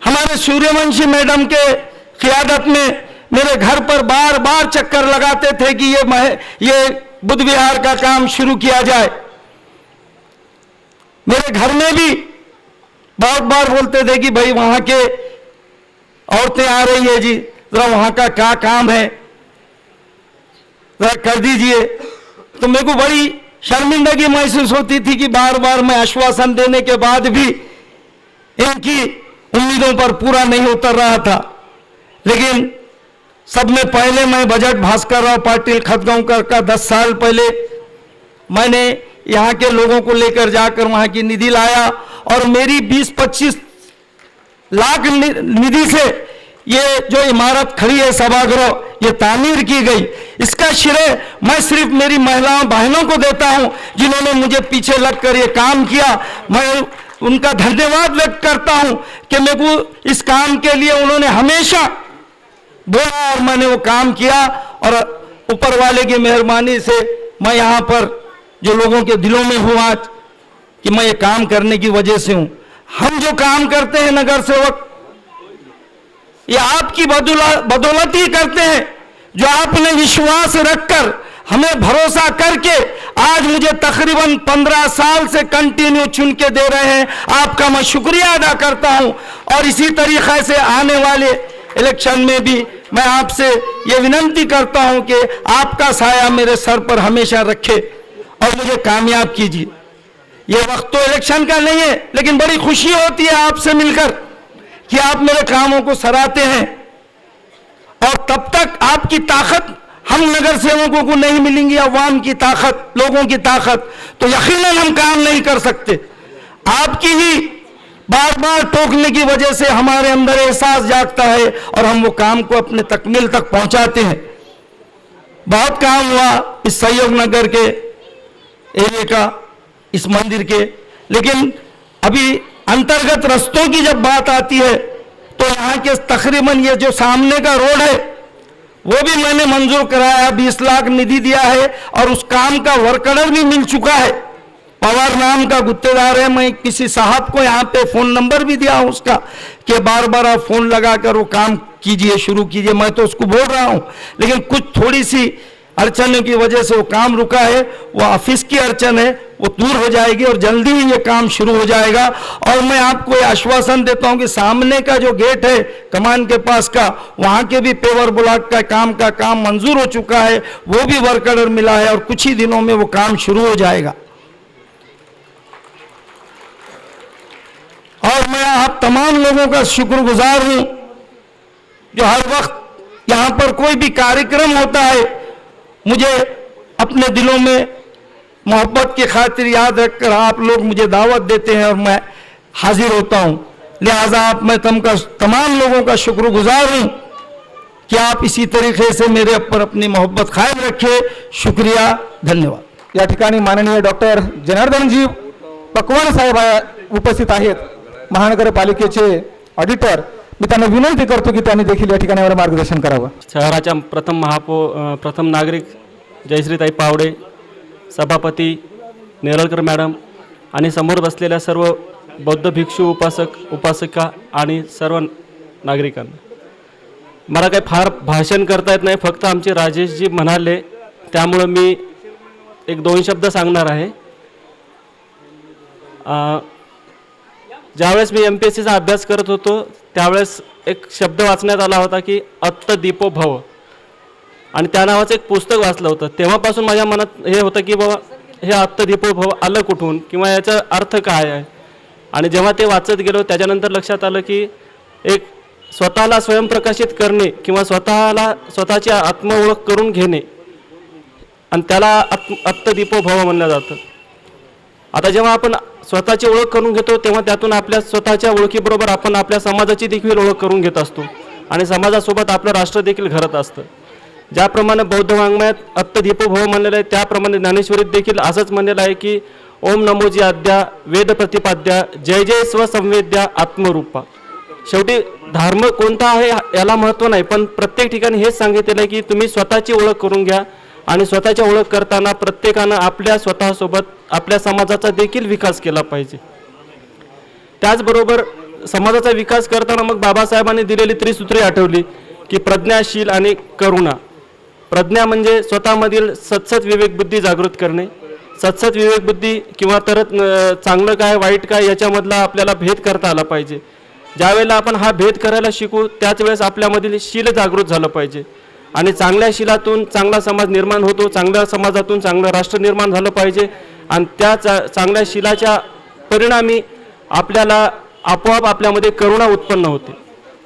हमारे सूर्यवंशी मैडम के क़ियादत में मेरे घर पर बार बार चक्कर लगाते थे कि ये बुद्ध विहार का काम शुरू किया जाए। मेरे घर में भी बहुत बार बोलते थे कि भाई वहां के औरतें आ रही है जी, जरा वहां का क्या काम है, जरा कर दीजिए। तो मेरे को बड़ी शर्मिंदगी महसूस होती थी कि बार बार मैं आश्वासन देने के बाद भी इनकी उम्मीदों पर पूरा नहीं उतर रहा था। लेकिन सब में पहले मैं बजट भास्कर राव पाटिल खतगांवकर का 10 साल पहले मैंने यहाँ के लोगों को लेकर जाकर वहाँ की निधि लाया और मेरी 20-25 लाख निधि से ये जो इमारत खड़ी है सभागृह, ये तामीर की गई। इसका श्रेय मैं सिर्फ मेरी महिलाओं बहनों को देता हूं जिन्होंने मुझे पीछे लगकर ये काम किया। मैं उनका धन्यवाद व्यक्त करता हूं कि मेरे को इस काम के लिए उन्होंने हमेशा बोला और मैंने वो काम किया, और ऊपर वाले की मेहरबानी से मैं यहाँ पर जो लोगों के दिलों में हूँ आज कि मैं ये काम करने की वजह से हूं। हम जो काम करते हैं नगर सेवक, ये आपकी बदौलत ही करते हैं, जो आपने विश्वास रखकर हमें भरोसा करके आज मुझे तकरीबन 15 साल से कंटिन्यू चुन के दे रहे हैं। आपका मैं शुक्रिया अदा करता हूं और इसी तरीके से आने वाले इलेक्शन में भी मैं आपसे ये विनती करता हूं कि आपका साया मेरे सर पर हमेशा रखे और मुझे कामयाब कीजिए। ये वक्त तो इलेक्शन का नहीं है, लेकिन बड़ी खुशी होती है आपसे मिलकर कि आप मेरे कामों को सराहते हैं, और तब तक आपकी ताकत हम नगर सेवकों को नहीं मिलेंगी, अवाम की ताकत, लोगों की ताकत, तो यकीनन हम काम नहीं कर सकते। आपकी ही बार बार टोकने की वजह से हमारे अंदर एहसास जागता है और हम वो काम को अपने तकमील तक पहुंचाते हैं। बहुत काम हुआ इस सहयोग नगर के एरिया का, इस मंदिर के, लेकिन अभी अंतर्गत रस्तों की जब बात आती है तो यहाँ के तकरीबन ये जो सामने का रोड है वो भी मैंने मंजूर कराया, 20 लाख निधि दिया है और उस काम का वर्क ऑर्डर भी मिल चुका है। पवार नाम का गुत्तेदार है, मैं किसी साहब को यहाँ पे फोन नंबर भी दिया उसका कि बार बार आप फोन लगाकर वो काम कीजिए, शुरू कीजिए। मैं तो उसको बोल रहा हूँ, लेकिन कुछ थोड़ी सी अड़चनों की वजह से वो काम रुका है। वो ऑफिस की अड़चन है, वो दूर हो जाएगी और जल्दी ही ये काम शुरू हो जाएगा। और मैं आपको ये आश्वासन देता हूं कि सामने का जो गेट है कमान के पास का, वहां के भी पेवर ब्लॉक का काम मंजूर हो चुका है, वो भी वर्क ऑर्डर मिला है और कुछ ही दिनों में वो काम शुरू हो जाएगा। और मैं आप तमाम लोगों का शुक्रगुजार हूं जो हर वक्त यहां पर कोई भी कार्यक्रम होता है मुझे अपने दिलों में मोहब्बत की खातिर याद रखकर आप लोग मुझे दावत देते हैं और मैं हाजिर होता हूं। लिहाजा मैं तमाम लोगों का शुक्रगुजार हूं कि आप इसी तरीके से मेरे ऊपर अपनी मोहब्बत कायम रखें। शुक्रिया, धन्यवाद। या ठिकाणी माननीय डॉक्टर जनार्दनजी पकवान साहेब उपस्थित आहेत, महानगरपालिकेचे ऑडिटर। मी त्यांना विनंती करतो की त्यांनी देखील या ठिकाणी मार्गदर्शन करावं। शहराच्या प्रथम नागरिक जयश्रीताई पावडे, सभापती नेरळकर मॅडम आणि समोर बसलेल्या सर्व बौद्ध भिक्षू उपासिका आणि सर्व नागरिकांना, मला काही फार भाषण करता येत नाही, फक्त आमचे राजेशजी म्हणाले त्यामुळे मी 1-2 शब्द सांगणार आहे। ज्यावेळेस मी MPSCचा अभ्यास करत होतो त्यावेळेस एक शब्द वाचण्यात आला होता की अत्त दीपो भव, आणि त्या नावाचं एक पुस्तक वाचलं होतं। तेव्हापासून माझ्या मनात हे होतं की बाबा हे अत्तदीपोभव आलं कुठून किंवा याचा अर्थ काय आहे. आणि जेव्हा ते वाचत गेलो त्याच्यानंतर लक्षात आलं की एक स्वतःला स्वयंप्रकाशित करणे किंवा स्वतःची आत्मओळख करून घेणे आणि त्याला अत्तदीपोभव म्हणलं जातं. आता जेव्हा आपण स्वतःची ओळख करून घेतो तेव्हा त्यातून आपल्या स्वतःच्या ओळखीबरोबर आपण आपल्या समाजाची देखील ओळख करून घेत असतो आणि समाजासोबत आपलं राष्ट्र देखील घडत असतं. ज्याप्रमाणे बौद्ध वाङ्मयात अत्तदीपोभव म्हणलेलं आहे त्याप्रमाणे ज्ञानेश्वरीत देखील असंच म्हणलेलं आहे की ओम नमोजी आद्या वेद प्रतिपाद्या जय जय स्वसंवेद्या आत्मरूपा. शेवटी धर्म कोणता आहे याला महत्त्व नाही, पण प्रत्येक ठिकाणी हेच सांगितलेलं आहे की तुम्ही स्वतःची ओळख करून घ्या आणि स्वतःची ओळख करताना प्रत्येकानं आपल्या स्वतःसोबत आपल्या समाजाचा देखील विकास केला पाहिजे. त्याचबरोबर समाजाचा विकास करताना मग बाबासाहेबांनी दिलेली त्रिसूत्री आठवली की प्रज्ञाशील आणि करुणा. प्रज्ञा म्हणजे स्वतःमधील सत्सत विवेकबुद्धी जागृत करणे. सत्सत विवेकबुद्धी किंवा तर चांगलं काय वाईट काय याच्यामधला आपल्याला भेद करता आला पाहिजे. ज्यावेळेला आपण हा भेद करायला शिकू त्याच वेळेस आपल्यामधील शील जागृत झालं पाहिजे आणि चांगल्या शीलातून चांगला समाज निर्माण होतो. चांगल्या समाजातून चांगलं राष्ट्र निर्माण झालं पाहिजे आणि त्या चांगल्या शीलाच्या परिणामी आपल्याला आपोआप आपल्यामध्ये करुणा उत्पन्न होते.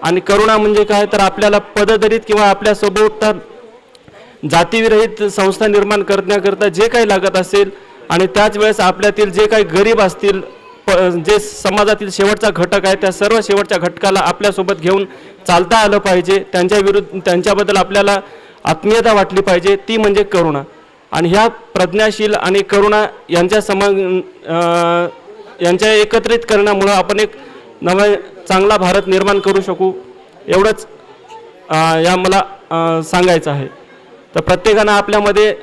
आणि करुणा म्हणजे काय तर आपल्याला पददरीत किंवा आपल्या सोबत जातीविरहित संस्था निर्माण करण्याकरता जे काही लागत असेल आणि त्याच वेळेस आपल्यातील जे काही गरीब असतील जे समाजातील शेवटचा घटक आहे त्या सर्व शेवटच्या घटकाला आपल्यासोबत घेऊन चालता आलं पाहिजे. त्यांच्याबद्दल आपल्याला आत्मीयता वाटली पाहिजे, ती म्हणजे करुणा. आणि ह्या प्रज्ञाशील आणि करुणा यांच्या एकत्रित करण्यामुळं आपण एक नवा चांगला भारत निर्माण करू शकू एवढंच या मला सांगायचं आहे. तर प्रत्येकानं आपल्यामध्ये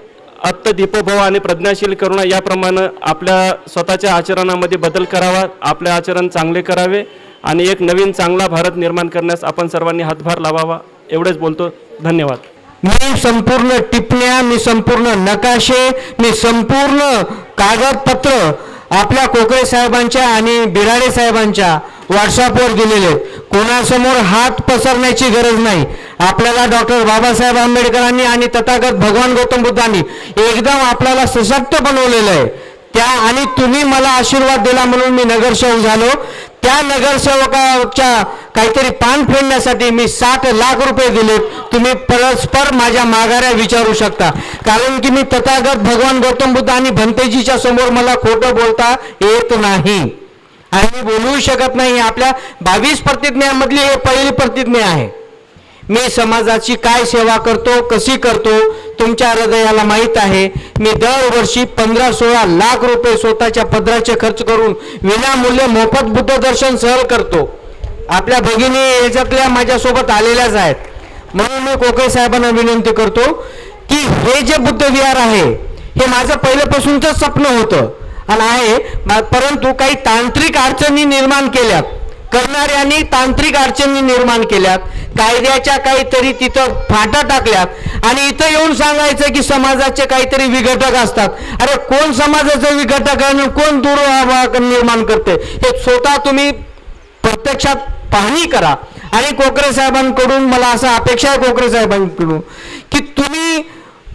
अत्तदीपोभव आणि प्रज्ञाशील करुणा याप्रमाणे आपल्या स्वतःच्या आचरणामध्ये बदल करावा, आपले आचरण चांगले करावे आणि एक नवीन चांगला भारत निर्माण करण्यास आपण सर्वांनी हातभार लावावा एवढेच बोलतो. धन्यवाद. मी संपूर्ण टिप्पण्या, मी संपूर्ण नकाशे, मी संपूर्ण कागदपत्र आपल्या कोकळे साहेबांच्या आणि बिराडे साहेबांच्या व्हॉट्सअपवर दिलेले आहेत. कोणासमोर हात पसरण्याची गरज नाही. आपल्याला डॉक्टर बाबासाहेब आंबेडकरांनी आणि तथागत भगवान गौतम बुद्धांनी एकदम आपल्याला सशक्त बनवलेलं आहे. त्या आणि तुम्ही मला आशीर्वाद दिला म्हणून मी नगरसेवक झालो. त्या नगरसेवकाच्या काहीतरी पान फेडण्यासाठी मी 60 लाख रुपये दिलेत. तुम्ही परस्पर माझ्या माघाऱ्या विचारू शकता, कारण की मी तथागत भगवान गौतम बुद्ध आणि भंतेजीच्या समोर मला खोटं बोलता येत नाही आणि मी बोलू शकत नाही. आपल्या 22 प्रतिज्ञांमधली हे पहिली प्रतिज्ञा आहे. मी समाजाची काय सेवा करतो, कशी करतो, तुमच्या हृदयाला माहीत आहे. मी दरवर्षी 15-16 लाख रुपये स्वतःच्या पदराचे खर्च करून विनामूल्य मोफत बुद्ध दर्शन सहल करतो. आपल्या भगिनी याच्यातल्या माझ्यासोबत आलेल्याच आहेत. म्हणून मी कोकळे साहेबांना विनंती करतो की हे जे बुद्ध विहार आहे हे माझं पहिल्यापासूनच स्वप्न होतं आणि आहे, परंतु काही तांत्रिक अडचणी निर्माण केल्यात, करणाऱ्यांनी तांत्रिक अडचणी निर्माण केल्यात, कायद्याच्या काहीतरी तिथं फाटा टाकल्यात आणि इथं येऊन सांगायचं की समाजाचे काहीतरी विघटक असतात. अरे कोण समाजाचं विघटक आणि कोण दुर्भाव निर्माण करते हे स्वतः तुम्ही प्रत्यक्षात पाहणी करा. आणि कोकरे साहेबांकडून मला असं अपेक्षा आहे कोकरे साहेबांकडून की तुम्ही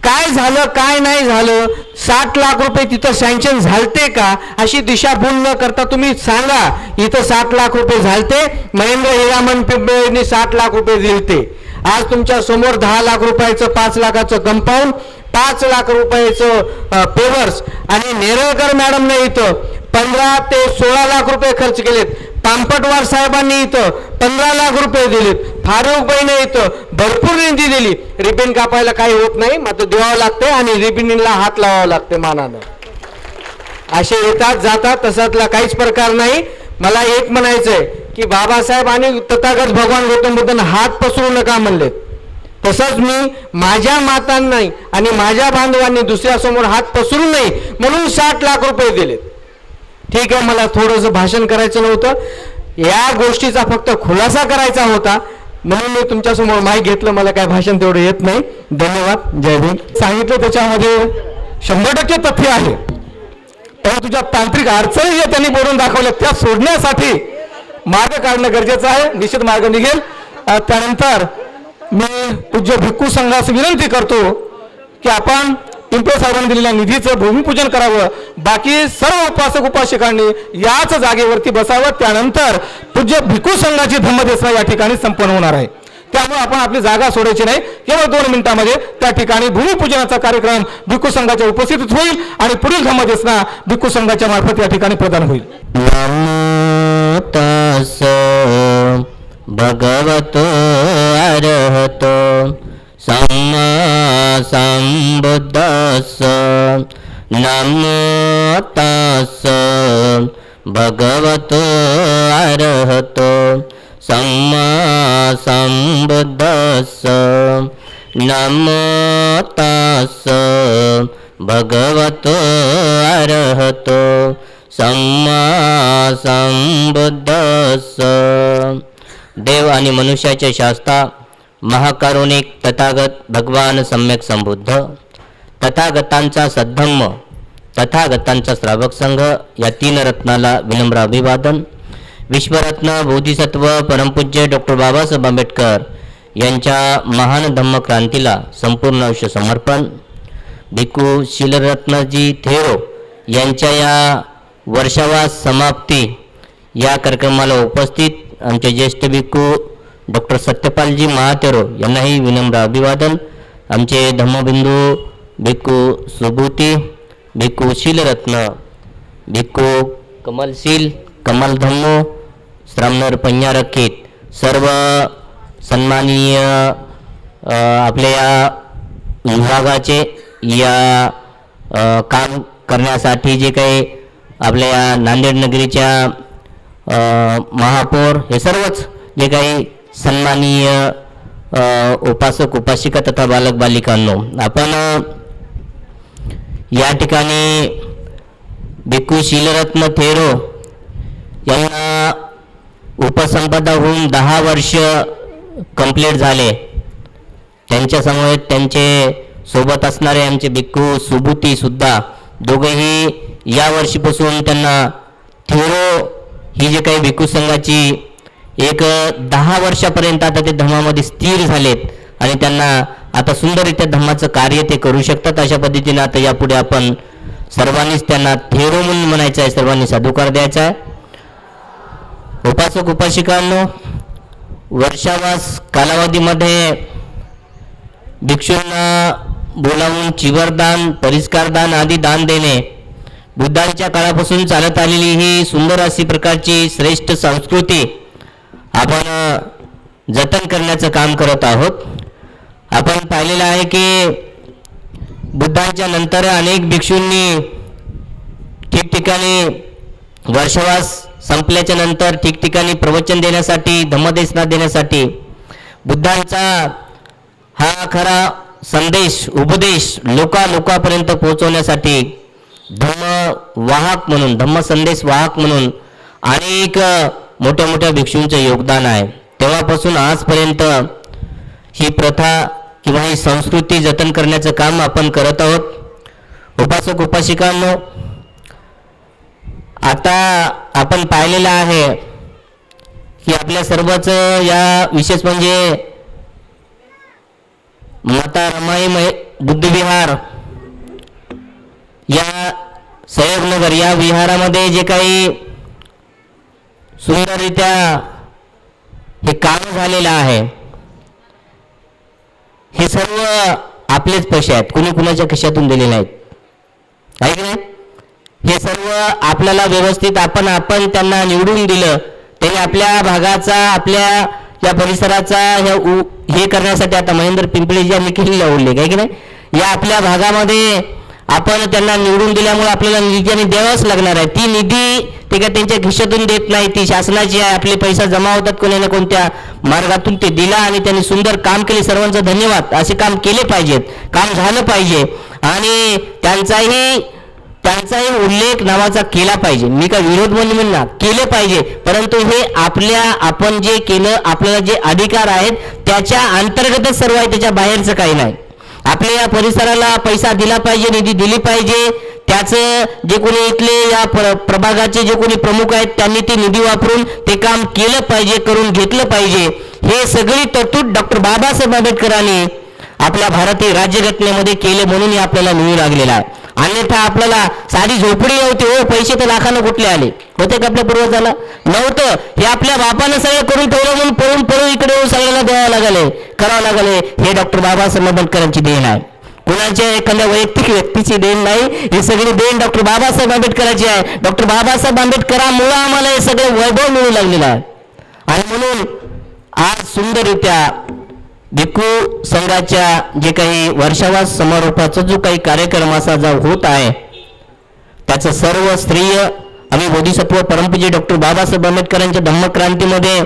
काय झालं काय नाही झालं, 60 लाख रुपये तिथं सँक्शन झालते का अशी दिशाभूल न करता तुम्ही सांगा इथं 60 लाख रुपये झालते. महेंद्र हिरामन पिंपळेंनी 60 लाख रुपये दिलते. आज तुमच्या समोर 10 लाख रुपयाचं 5 लाखाचं कंपाऊंड, 5 लाख रुपयाचं पेवर्स आणि नेरळकर मॅडमने इथं 15 ते 16 लाख रुपये खर्च केलेत. पांपटवार साहेबांनी इथं 15 लाख रुपये दिलेत. फारुकबाईने इथं भरपूर निधी दिली. रिबिन कापायला काही होत नाही, मात्र द्यावं लागते आणि रिबिनला हात लावावं लागते मानानं. असे येतात जातात, तसातला काहीच प्रकार नाही. मला एक म्हणायचंय की बाबासाहेब आणि तथागत भगवान गौतम बुद्धांना हात पसरू नका म्हणलेत. तसंच मी माझ्या मातांना आणि माझ्या बांधवांनी दुसऱ्यासमोर हात पसरू नये म्हणून 60 लाख रुपये दिलेत. ठीक आहे, मला थोडंसं भाषण करायचं नव्हतं, या गोष्टीचा फक्त खुलासा करायचा होता म्हणून मी तुमच्यासमोर माईक घेतलं. मला काय भाषण तेवढं येत नाही. धन्यवाद. जय भीम. सांगितलं त्याच्यामध्ये 100% तथ्य आहे, परंतु ज्या तांत्रिक अडचणी ज्या त्यांनी बोलून दाखवल्या त्या सोडण्यासाठी मार्ग काढणं गरजेचं आहे. निश्चित मार्ग निघेल. त्यानंतर मी पूज्य भिक्खू संघास विनंती करतो की आपण पिंपळे साहेबांनी दिलेल्या निधीचं भूमिपूजन करावं. बाकी सर्व उपासक उपासिकांनी याच जागेवरती बसावं. त्यानंतर पूज्य भिक्खू संघाची धम्मदेसना या ठिकाणी संपन्न होणार आहे. त्यामुळे आपण आपली जागा सोडायची नाही. केवळ 2 मिनिटांमध्ये त्या ठिकाणी भूमिपूजनाचा कार्यक्रम भिक्खू संघाच्या उपस्थितीत होईल आणि पुढील धम्मदेसना भिक्खू संघाच्या मार्फत या ठिकाणी प्रदान होईल. नमो तस् भगवतो अरहतो सम्मा संबुद्धस्स. नमो तस् भगवतो अरहतो सम्मा संबुद्धस्स. नमो तस् भगवतो अरहतो सम्मा संबुद्धस्स. देव आणि मनुष्याचे शास्ता महाकारुणिक तथागत भगवान सम्यक संबुद्ध, तथागतांचा सद्धम्म, तथागतांचा श्रावक संघ या 3 रत्नाला विनम्र अभिवादन. विश्वरत्न बोधिसत्व परमपूज्य डॉक्टर बाबासाहेब आंबेडकर यांच्या महान धम्मक्रांतीला संपूर्ण आयुष्य समर्पण. भिक्खू शीलरत्नजी थेरो यांच्या या वर्षावास समाप्ती या कार्यक्रमाला उपस्थित आमचे ज्येष्ठ भिक्खू डॉक्टर सत्यपालजी महातेरो यांनाही विनम्र अभिवादन. आमचे धम्मबिंदू भिक्खू सुभूती, भिक्खू शीलरत्न, भिक्खू कमलशील, कमल धम्मो, श्रामणर पंजारकीत सर्व सन्माननीय आपल्या या विभागाचे या काम करण्यासाठी जे काही आपल्या या नांदेड नगरीच्या महापौर हे सर्वच जे काही सन्माननीय उपासक उपासिका तथा बालक बालिकांनो, आपण या ठिकाणी भिक्खू शीलरत्न थेरो यांना उपसंपदा होऊन 10 वर्ष कंप्लीट झाले. त्यांच्या समवेत त्यांचे सोबत असणारे आमचे भिक्खू सुभूती सुद्धा दोघेही या वर्षीपासून त्यांना थेरो ही जे काही भिक्खू संघाची एक 10 वर्षापर्यंत आता ते धम्मामध्ये स्थिर झालेत आणि त्यांना आता सुंदररित्या धम्माचं कार्य ते करू शकतात. अशा पद्धतीने आता यापुढे आपण सर्वांनीच त्यांना थेरो म्हणून म्हणायचं आहे, सर्वांनी साधुकार द्यायचा आहे. उपासक उपासिकांनो, वर्षावास कालावधीमध्ये भिक्षूंना बोलावून चिवरदान, परिष्कारदान आदी दान देणे बुद्धांच्या काळापासून चालत आलेली ही सुंदर अशी प्रकारची श्रेष्ठ संस्कृती आपण जतन करण्याचं काम करत आहोत. आपण पाहिलेलं आहे की बुद्धांच्या नंतर अनेक भिक्षूंनी ठिकठिकाणी वर्षवास संपल्याच्या नंतर ठिकठिकाणी प्रवचन देण्यासाठी, धम्मदेसना देण्यासाठी बुद्धांचा हा खरा संदेश, उपदेश लोकांपर्यंत पोहोचवण्यासाठी धम्मवाहक म्हणून, धम्मसंदेश वाहक म्हणून अनेक मोठ्या मोठ्या भिक्षूंचे योगदान आहे. तेव्हापासून आजपर्यंत ही प्रथा किंवा ही संस्कृती जतन करण्याचं काम आपण करत आहोत. उपासक उपासिकांनो, आता आपण पाहिलेलं आहे की आपल्या सर्वच या विशेष म्हणजे माता रमाई बुद्धविहार या सहयोगनगर या विहारामध्ये जे काही सुंदररित्या हे काम झालेलं आहे, हे सर्व आपलेच पैसे आहेत, कुणी कुणाच्या खिशातून दिले नाहीत, आहे की नाही? हे सर्व आपल्याला व्यवस्थित आपण त्यांना निवडून दिलं, त्यांनी आपल्या भागाचा, आपल्या या परिसराचा हे करण्यासाठी आता महेंद्र पिंपळे यांनी केलेला उल्लेख आहे की नाही. या आपल्या भागामध्ये आपण त्यांना निवडून दिल्यामुळे आपल्याला निधी द्यावाच लागणार आहे. ती निधी ते काय त्यांच्या खिशातून देत नाही, ती शासनाची आहे. आपले पैसा जमा होतात कोणत्या ना कोणत्या मार्गातून, ते दिला आणि त्यांनी सुंदर काम केले. सर्वांचा धन्यवाद. असे काम केले पाहिजेत, काम झालं पाहिजे आणि त्यांचाही उल्लेख नावाचा केला पाहिजे. मी काय विरोध म्हणणार, केले पाहिजे, परंतु हे आपण जे केलं, आपल्याला जे अधिकार आहेत त्याच्या अंतर्गतच सर्व आहे, त्याच्या बाहेरचं काही नाही. आपल्या या परिसराला पैसा दिला पाहिजे, निधी दिली पाहिजे. त्याचं जे कोणी इथले या प्रभागाचे जे कोणी प्रमुख आहेत त्यांनी ती निधी वापरून ते काम केलं पाहिजे, करून घेतलं पाहिजे. हे सगळी तरतूद डॉक्टर बाबासाहेब आंबेडकरांनी आपल्या भारतीय राज्यघटनेमध्ये केले म्हणून हे आपल्याला मिळू लागलेलं आहे. अन्यथा आपल्याला साधी झोपडी नव्हती हो, पैसे तर लाखानं कुठले आले होते का आपल्या पूर्वजाला? नव्हतं. हे आपल्या बापानं सगळं करून ठेवलं म्हणून पळून पळून इकडे येऊन सगळ्यांना द्यावं लागले, करावं लागले. हे डॉक्टर बाबासाहेब आंबेडकरांची देण आहे, कुणाच्या एखाद्या वैयक्तिक व्यक्तीची देण नाही. ही सगळी देण डॉक्टर बाबासाहेब आंबेडकरांची आहे. डॉक्टर बाबासाहेब आंबेडकरांमुळे आम्हाला हे सगळं वैभव मिळू लागलेलं आहे. आणि म्हणून आज सुंदररित्या भिक्खू संघाच्या जे काही वर्षावास समारोपाचा जो काही कार्यक्रम असा जो होत आहे, त्याचं सर्व श्रेय आम्ही बोधिसत्व परमपूज्य डॉक्टर बाबासाहेब आंबेडकरांच्या धम्मक्रांतीमध्ये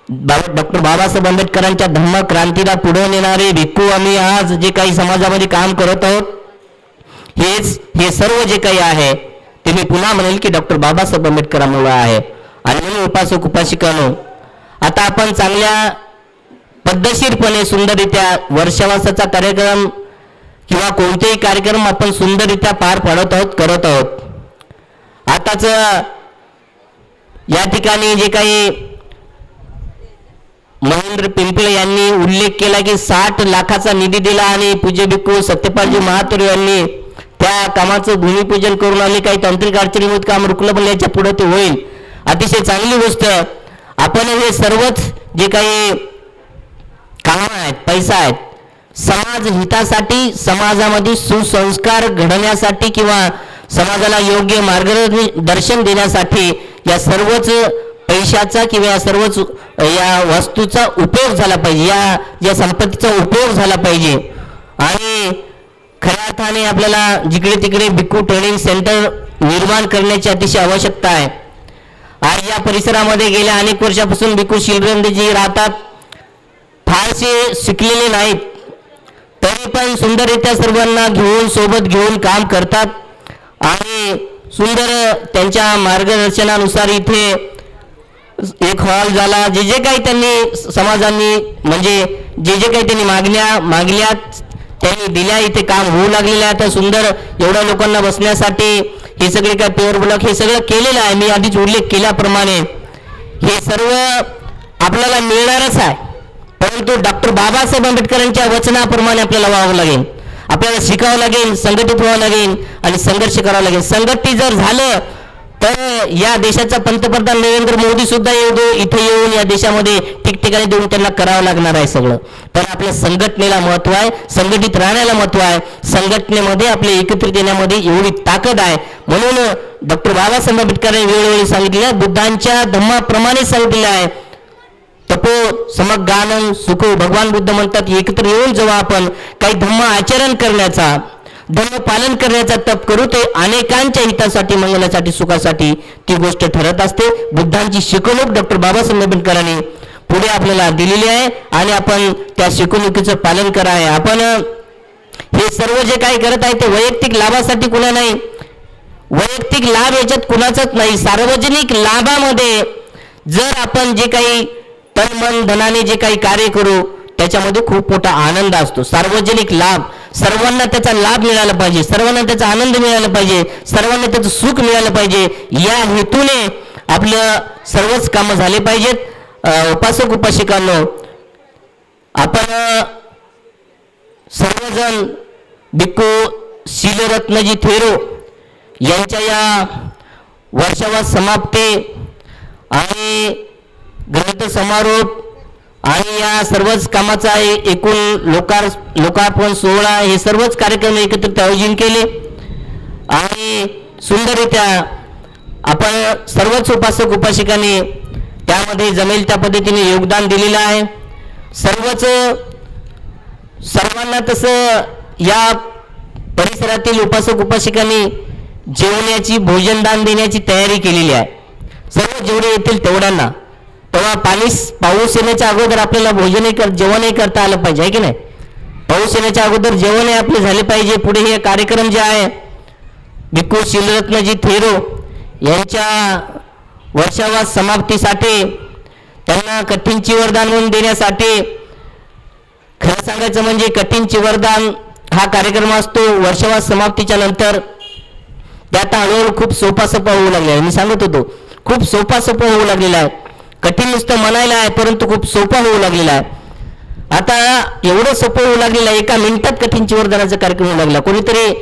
डॉक्टर बाबासाहेब आंबेडकरांच्या धम्मक्रांतीला पुढे नेणारे भिक्खू आम्ही आज जे काही समाजामध्ये काम करत आहोत, हे सर्व जे काही आहे ते मी पुन्हा म्हणेल की डॉक्टर बाबासाहेब आंबेडकरांमुळे आहे. आणि म्हणून उपासक उपासिकांनो, आता आपण चांगल्या पद्धतशीरपणे सुंदररित्या वर्षावासाचा कार्यक्रम किंवा कोणतेही कार्यक्रम आपण सुंदररित्या पार पाडत आहोत, करत आहोत. आताच या ठिकाणी जे काही महेंद्र पिंपळे यांनी उल्लेख केला की 60 लाखाचा निधी दिला आणि पूज्य भिक्खू सत्यपालजी महाथोर यांनी त्या कामाचं भूमिपूजन करून आले. काही तांत्रिक अडचणीमुळे काम रुकलं, पण याच्या पुढे ते होईल. अतिशय चांगली गोष्ट. आपण हे सर्वच जे काही काम आहेत, पैसा आहेत, समाज हितासाठी, समाजामध्ये सुसंस्कार घडण्यासाठी किंवा समाजाला योग्य मार्गदर्शन देण्यासाठी या सर्वच पैशाचा किंवा या सर्वच या वस्तूचा उपयोग झाला पाहिजे, या संपत्तीचा उपयोग झाला पाहिजे. आणि खऱ्या अर्थाने आपल्याला जिकडे तिकडे भिक्खू ट्रेनिंग सेंटर निर्माण करण्याची अतिशय आवश्यकता आहे. आज या परिसरामध्ये गेल्या अनेक वर्षापासून भिक्खू शीलरंदजी राहतात. फारसे शिकलेले नाहीत, तरी पण सुंदररित्या सर्वांना घेऊन, सोबत घेऊन काम करतात. आणि सुंदर त्यांच्या मार्गदर्शनानुसार इथे एक हॉल झाला. जे जे काही त्यांनी समाजांनी म्हणजे जे जे काही त्यांनी मागल्या त्यांनी दिल्या, इथे काम होऊ लागलेलं आहे. आता सुंदर एवढ्या लोकांना बसण्यासाठी हे सगळे काय पेअर ब्लॉक हे सगळं केलेलं आहे. मी आधीच उल्लेख केल्याप्रमाणे हे सर्व आपल्याला मिळणारच आहे, परंतु डॉक्टर बाबासाहेब आंबेडकरांच्या वचनाप्रमाणे आपल्याला व्हावं लागेल, आपल्याला शिकावं लागेल, संघटित व्हावं लागेल आणि संघर्ष करावा लागेल. संघटित जर झालं तर या देशाचा पंतप्रधान नरेंद्र मोदी सुद्धा इथे येऊन या देशामध्ये ठिकठिकाणी देऊन त्यांना करावं लागणार आहे सगळं. पण आपल्या संघटनेला महत्व आहे, संघटित राहण्याला महत्व आहे. संघटनेमध्ये आपले एकत्रित येण्यामध्ये एवढी ताकद आहे. म्हणून डॉक्टर बाबासाहेब आंबेडकरांनी वेळोवेळी सांगितलं, बुद्धांच्या धम्माप्रमाणे सांगितलेलं आहे, तपो समगानन सुखो. भगवान बुद्ध म्हणतात, एकत्र येऊन जेव्हा आपण काही धम्म आचरण करण्याचा, धर्म पालन करण्याचा तप करू, ते अनेकांच्या हितासाठी, मंगलासाठी, सुखासाठी ती गोष्ट ठरत असते. बुद्धांची शिकवणूक डॉक्टर बाबासाहेब आंबेडकरांनी पुढे आपल्याला दिलेली आहे आणि आपण त्या शिकवणुकीचं पालन करा आहे. आपण हे सर्व जे काही करत आहे ते वैयक्तिक लाभासाठी कुणा नाही, वैयक्तिक लाभ याच्यात कुणाचाच नाही. सार्वजनिक लाभामध्ये जर आपण जे काही तन मन धनाने जे काही कार्य करू त्याच्यामध्ये खूप मोठा आनंद असतो. सार्वजनिक लाभ, सर्वांना त्याचा लाभ मिळाला पाहिजे, सर्वांना त्याचा आनंद मिळाला पाहिजे, सर्वांना त्याचं सुख मिळालं पाहिजे, या हेतूने आपलं सर्वच कामं झाले पाहिजेत. उपासक उपासिकांनो, आपण सर्वजण भिक्खू शीलरत्नजी थेरो यांच्या या वर्षावास समाप्ती आणि ग्रंथ समारोप आणि या सर्वच कामाचा एकूण लोकार्पण सोहळा हे सर्वच कार्यक्रम एकत्रित आयोजन केले आणि सुंदररित्या आपण सर्वच उपासक उपासिकांनी त्यामध्ये जमेल त्या पद्धतीने योगदान दिलेलं आहे. सर्वांना तसं या परिसरातील उपासक उपासिकांनी जेवण्याची, भोजनदान देण्याची तयारी केलेली आहे. सर्व जेवढे येतील तेवढ्यांना. तेव्हा पाऊस येण्याच्या अगोदर आपल्याला जेवणही करता आलं पाहिजे, आहे की नाही? पाऊस येण्याच्या अगोदर जेवणही आपले झाले पाहिजे. पुढे हे कार्यक्रम जे आहे भिक्खू शीलरत्नजी थेरो यांच्या वर्षावास समाप्तीसाठी, त्यांना कठीणची वरदान म्हणून देण्यासाठी, खरं सांगायचं म्हणजे कठीणची वरदान हा कार्यक्रम असतो वर्षावास समाप्तीच्या नंतर. ते आता हळूहळू खूप सोपा होऊ लागलेला आहे. मी सांगत होतो, खूप सोपा होऊ लागलेला आहे. कठीण नुसतं म्हणायला आहे, परंतु खूप सोपा होऊ लागलेला आहे. आता एवढं सोपं होऊ लागलेलं आहे, एका मिनिटात कठीण चिवरदानाचा कार्यक्रम होऊ लागला. कोणीतरी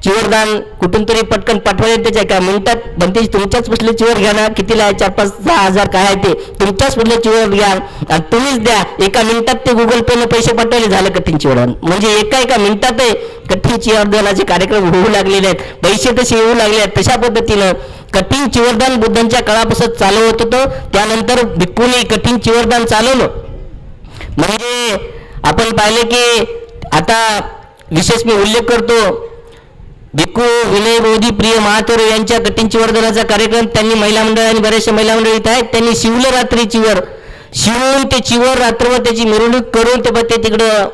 चिवरदान कुठून तरी पटकन पाठवायला त्याच्या एका मिनिटात बनते. तुमच्याच बसले चिवर घ्या ना, कितीला आहे, 4-5-6 हजार काय आहे ते तुमच्याच बसले चिवर घ्या आणि तुम्हीच द्या. एका मिनिटात ते गुगल पेने पैसे पाठवले, झालं कठीण चिवरदान. म्हणजे एका मिनिटात कठीण चिवरदानाचे कार्यक्रम होऊ लागलेले आहेत. पैसे तसे येऊ लागले आहेत. तशा पद्धतीनं कठीण चिवरदान बुद्धांच्या काळापासून चालू होत होतं. त्यानंतर भिक्खूने कठीण चिवरदान चालवलं. म्हणजे आपण पाहिले की आता विशेष मी उल्लेख करतो, भिक्खू विनय बोधी प्रिय महाथेरो यांच्या कठीण चिवरदानाचा कार्यक्रम त्यांनी महिला मंडळ आणि बऱ्याचशा महिला मंडळ इथं आहेत, त्यांनी शिवलं रात्री चिवर शिवून ते चिवर रात्रभर त्याची मिरवणूक करून ते तिकडं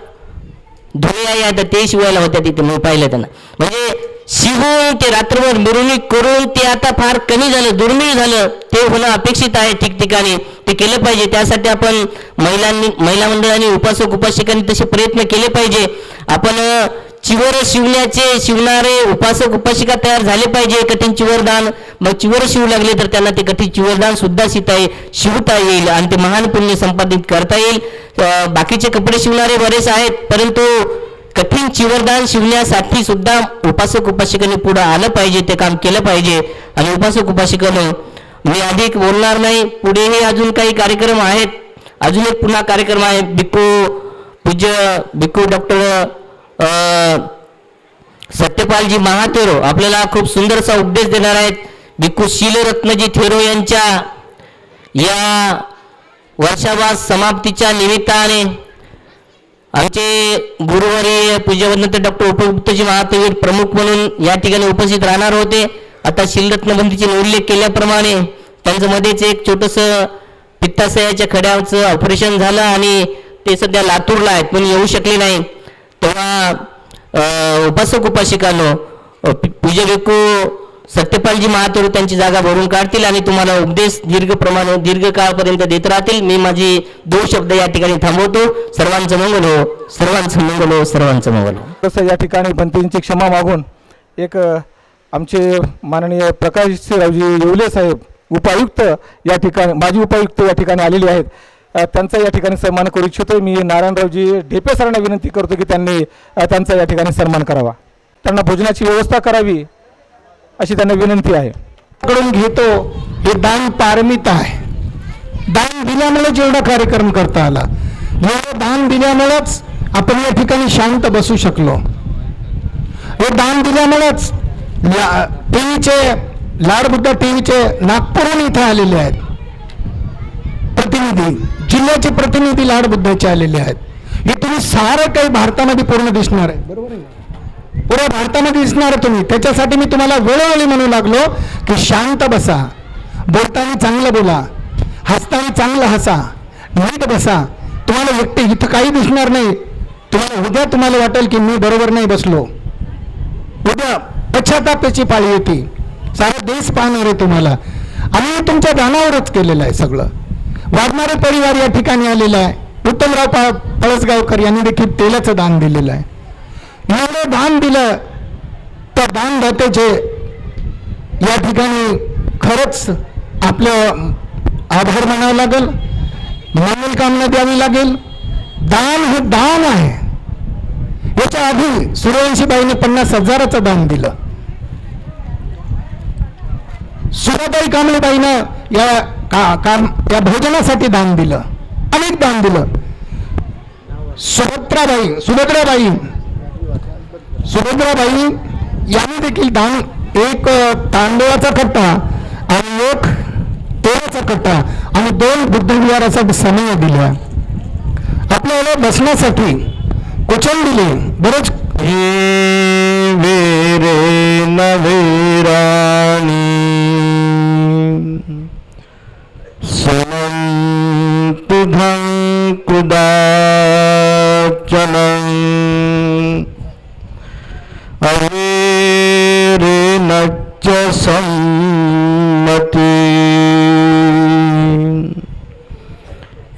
धुळे आहे आता ते शिवायला होत्या तिथे मी पाहिलं त्यांना. म्हणजे शिवून ते रात्रभर मिरवणूक करून ते आता फार कमी झालं, दुर्मिळ झालं. ते होणं अपेक्षित आहे ठिकठिकाणी, ते केलं पाहिजे. त्यासाठी आपण महिला मंडळांनी उपासक उपासिकांनी तसे प्रयत्न केले पाहिजे. आपण चिवर शिवणारे उपासक उपासिका तयार झाले पाहिजे. कठीण चिवरदान मग चिवर शिवू लागले तर त्यांना ते कठीण चिवरदान सुद्धा शिवता येईल आणि ते महान पुण्य संपादित करता येईल. बाकीचे कपडे शिवणारे बरेच आहेत, परंतु कठीण चिवरदान शिवण्यासाठी सुद्धा उपासक उपासिकांनी पुढे आलं पाहिजे, ते काम केलं पाहिजे. आणि उपासक उपासिकांनो, मी अधिक बोलणार नाही. पुढेही अजून काही कार्यक्रम आहेत. अजून एक पुन्हा कार्यक्रम आहे. भिक्खू डॉक्टर सत्यपालजी महाथेरो आपल्याला खूप सुंदरसा उपदेश देणार आहेत. भिक्खू शीलरत्नजी थेरो यांच्या या वर्षावास समाप्तीच्या निमित्ताने आमचे गुरुवारी पूज्यवंत डॉक्टर उपगुप्तजी महाथेरो प्रमुख म्हणून या ठिकाणी उपस्थित राहणार होते. आता शीलरत्नबंदीचे उल्लेख केल्याप्रमाणे त्यांचं मध्येच एक छोटंसं पित्ताशयाच्या खड्याचं ऑपरेशन झालं आणि ते सध्या लातूरला आहेत पण येऊ शकले नाही. तेव्हा उपासक उपासिकांनो, पूज्य भिक्खू सत्यपालजी महाथेरो त्यांची जागा भरून काढतील आणि तुम्हाला उपदेश दीर्घ काळपर्यंत देत राहतील. मी माझी 2 शब्द या ठिकाणी थांबवतो. सर्वांचं मंगल हो, सर्वांचं मंगल हो, सर्वांचं मंगल हो. तसं या ठिकाणी बनतेंची क्षमा मागून एक आमचे माननीय प्रकाशरावजी येवले साहेब उपायुक्त या ठिकाणी, माजी उपायुक्त या ठिकाणी आलेले आहेत. त्यांचा या ठिकाणी सन्मान करू इच्छितो. मी नारायणरावजी ढेपे सरांना विनंती करतो की त्यांनी त्यांचा या ठिकाणी सन्मान करावा, त्यांना भोजनाची व्यवस्था करावी अशी त्यांना विनंती आहे. कडून घेतो हे दान पारमित आहे. दान दिल्यामुळे जेवढा कार्यक्रम करता आला, एवढं दान दिल्यामुळेच आपण या ठिकाणी शांत बसू शकलो. हे दान दिल्यामुळेच टीव्हीचे लाडबुद्धा टीव्हीचे नागपूरहून इथे आलेले आहेत प्रतिनिधी, जिल्ह्याचे प्रतिनिधी लाडबुद्धाचे आलेले आहेत. हे तुम्ही सारं काही भारतामध्ये पूर्ण दिसणार आहे, बरोबर आहे, पुऱ्या भारतामध्ये दिसणार आहे तुम्ही. त्याच्यासाठी मी तुम्हाला वेळोवेळी म्हणू लागलो की शांत बसा, बोलताना चांगलं बोला, हसताना चांगलं हसा, नीट बसा. तुम्हाला एकटे इथं काही दिसणार नाही. तुम्हाला उद्या तुम्हाला वाटेल की मी बरोबर नाही बसलो, उद्या पश्चातापाची पाळी येते. सारा देश पाहणार आहे तुम्हाला. आम्ही तुमच्या दानावरच केलेलं आहे सगळं. वाढणारे परिवार या ठिकाणी आलेला आहे. उत्तमराव पळसगावकर यांनी देखील तेलाचं दान दिलेलं आहे. एवढं दान दिलं त्या दानदात्याचे या ठिकाणी खरंच आपलं आभार मानावं लागेल, मंगलकामना द्यावी लागेल. दान हे दान आहे. याच्या आधी सूर्यवंशीबाईने 50,000चं दान दिलं. सुराबाई कांबळेबाईनं या भोजनासाठी दान दिलं, अनेक दान दिलं. सुभद्राबाई यांनी देखील दान, एक तांदूळाचा कट्टा आणि एक तेलाचा कट्टा आणि 2 बुद्धविहाराचा समय दिला. आपल्याला बसण्यासाठी कुचन दिले. बरेच वेरे नवेराणी सनम तुधं कुदाचनं अवेरे नच्च सम्मती